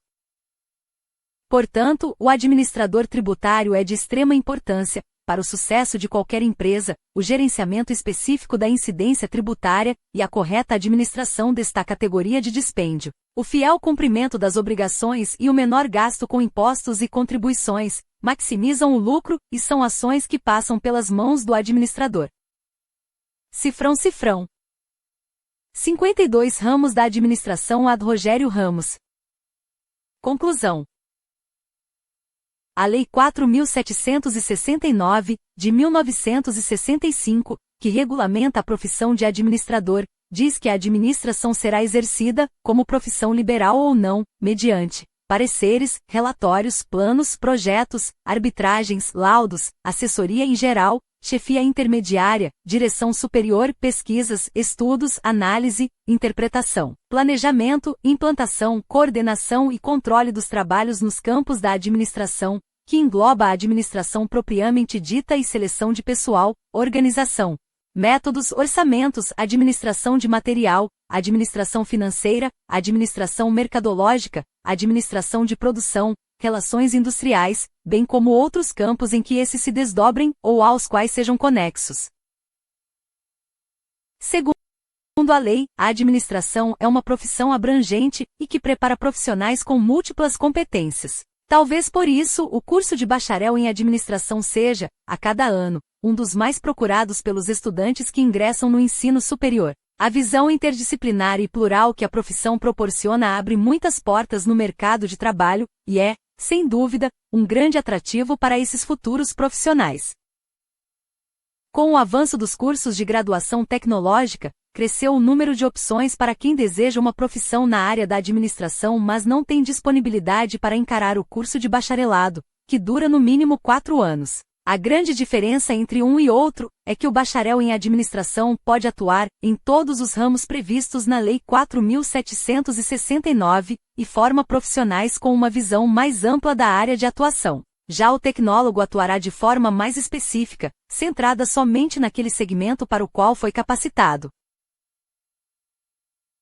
B: Portanto, o administrador tributário é de extrema importância, para o sucesso de qualquer empresa, o gerenciamento específico da incidência tributária e a correta administração desta categoria de dispêndio, o fiel cumprimento das obrigações e o menor gasto com impostos e contribuições, maximizam o lucro e são ações que passam pelas mãos do administrador. Cifrão. 52 ramos da administração ad Rogério Ramos. Conclusão. A Lei 4.769, de 1965, que regulamenta a profissão de administrador, diz que a administração será exercida, como profissão liberal ou não, mediante pareceres, relatórios, planos, projetos, arbitragens, laudos, assessoria em geral, chefia intermediária, direção superior, pesquisas, estudos, análise, interpretação, planejamento, implantação, coordenação e controle dos trabalhos nos campos da administração, que engloba a administração propriamente dita e seleção de pessoal, organização, métodos, orçamentos, administração de material, administração financeira, administração mercadológica, administração de produção, relações industriais, bem como outros campos em que esses se desdobrem ou aos quais sejam conexos. Segundo a lei, a administração é uma profissão abrangente e que prepara profissionais com múltiplas competências. Talvez por isso o curso de bacharel em administração seja, a cada ano, um dos mais procurados pelos estudantes que ingressam no ensino superior. A visão interdisciplinar e plural que a profissão proporciona abre muitas portas no mercado de trabalho, e é, sem dúvida, um grande atrativo para esses futuros profissionais. Com o avanço dos cursos de graduação tecnológica, cresceu o número de opções para quem deseja uma profissão na área da administração, mas não tem disponibilidade para encarar o curso de bacharelado, que dura no mínimo 4 anos. A grande diferença entre um e outro é que o bacharel em administração pode atuar em todos os ramos previstos na Lei 4.769 e forma profissionais com uma visão mais ampla da área de atuação. Já o tecnólogo atuará de forma mais específica, centrada somente naquele segmento para o qual foi capacitado.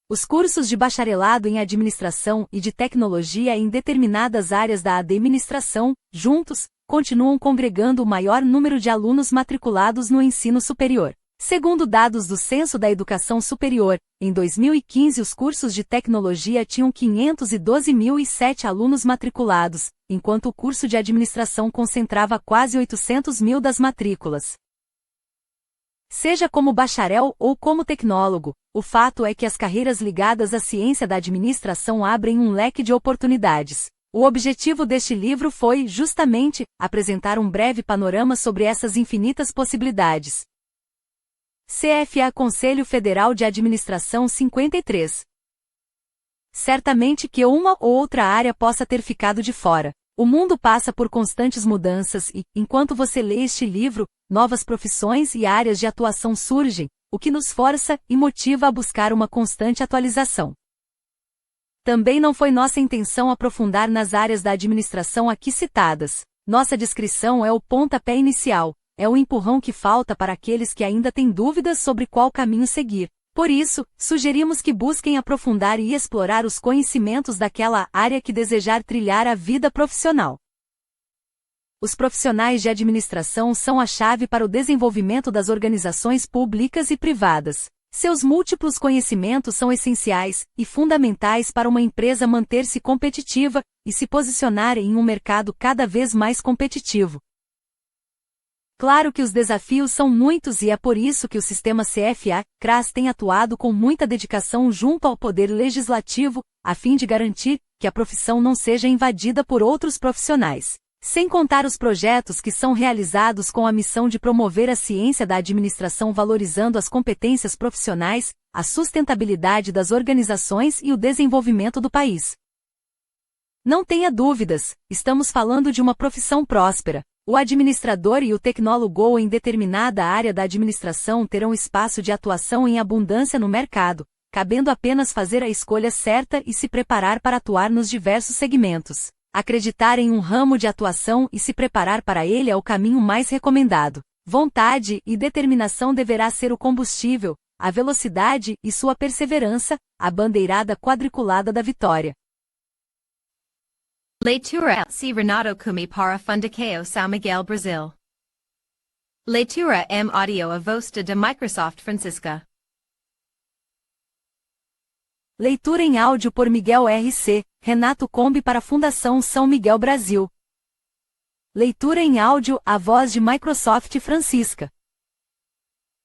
B: Os cursos de bacharelado em administração e de tecnologia em determinadas áreas da administração, juntos, continuam congregando o maior número de alunos matriculados no ensino superior. Segundo dados do Censo da Educação Superior, em 2015 os cursos de tecnologia tinham 512.007 alunos matriculados, enquanto o curso de administração concentrava quase 800.000 das matrículas. Seja como bacharel ou como tecnólogo, o fato é que as carreiras ligadas à ciência da administração abrem um leque de oportunidades. O objetivo deste livro foi, justamente, apresentar um breve panorama sobre essas infinitas possibilidades. CFA Conselho Federal de Administração 53. Certamente que uma ou outra área possa ter ficado de fora. O mundo passa por constantes mudanças e, enquanto você lê este livro, novas profissões e áreas de atuação surgem, o que nos força e motiva a buscar uma constante atualização. Também não foi nossa intenção aprofundar nas áreas da administração aqui citadas. Nossa descrição é o pontapé inicial, é o empurrão que falta para aqueles que ainda têm dúvidas sobre qual caminho seguir. Por isso, sugerimos que busquem aprofundar e explorar os conhecimentos daquela área que desejar trilhar a vida profissional. Os profissionais de administração são a chave para o desenvolvimento das organizações públicas e privadas. Seus múltiplos conhecimentos são essenciais e fundamentais para uma empresa manter-se competitiva e se posicionar em um mercado cada vez mais competitivo. Claro que os desafios são muitos e é por isso que o sistema CFA-CRAS tem atuado com muita dedicação junto ao Poder Legislativo, a fim de garantir que a profissão não seja invadida por outros profissionais. Sem contar os projetos que são realizados com a missão de promover a ciência da administração valorizando as competências profissionais, a sustentabilidade das organizações e o desenvolvimento do país. Não tenha dúvidas, estamos falando de uma profissão próspera. O administrador e o tecnólogo em determinada área da administração terão espaço de atuação em abundância no mercado, cabendo apenas fazer a escolha certa e se preparar para atuar nos diversos segmentos. Acreditar em um ramo de atuação e se preparar para ele é o caminho mais recomendado. Vontade e determinação deverá ser o combustível, a velocidade e sua perseverança, a bandeirada quadriculada da vitória.
A: Leitura C. Renato Cumi para Fundação São Miguel Brasil. Leitura M. Audio a Voz de Microsoft Francisca.
B: Leitura em áudio por Miguel R.C., Renato Combi para a Fundação São Miguel Brasil. Leitura em áudio a voz de Microsoft Francisca.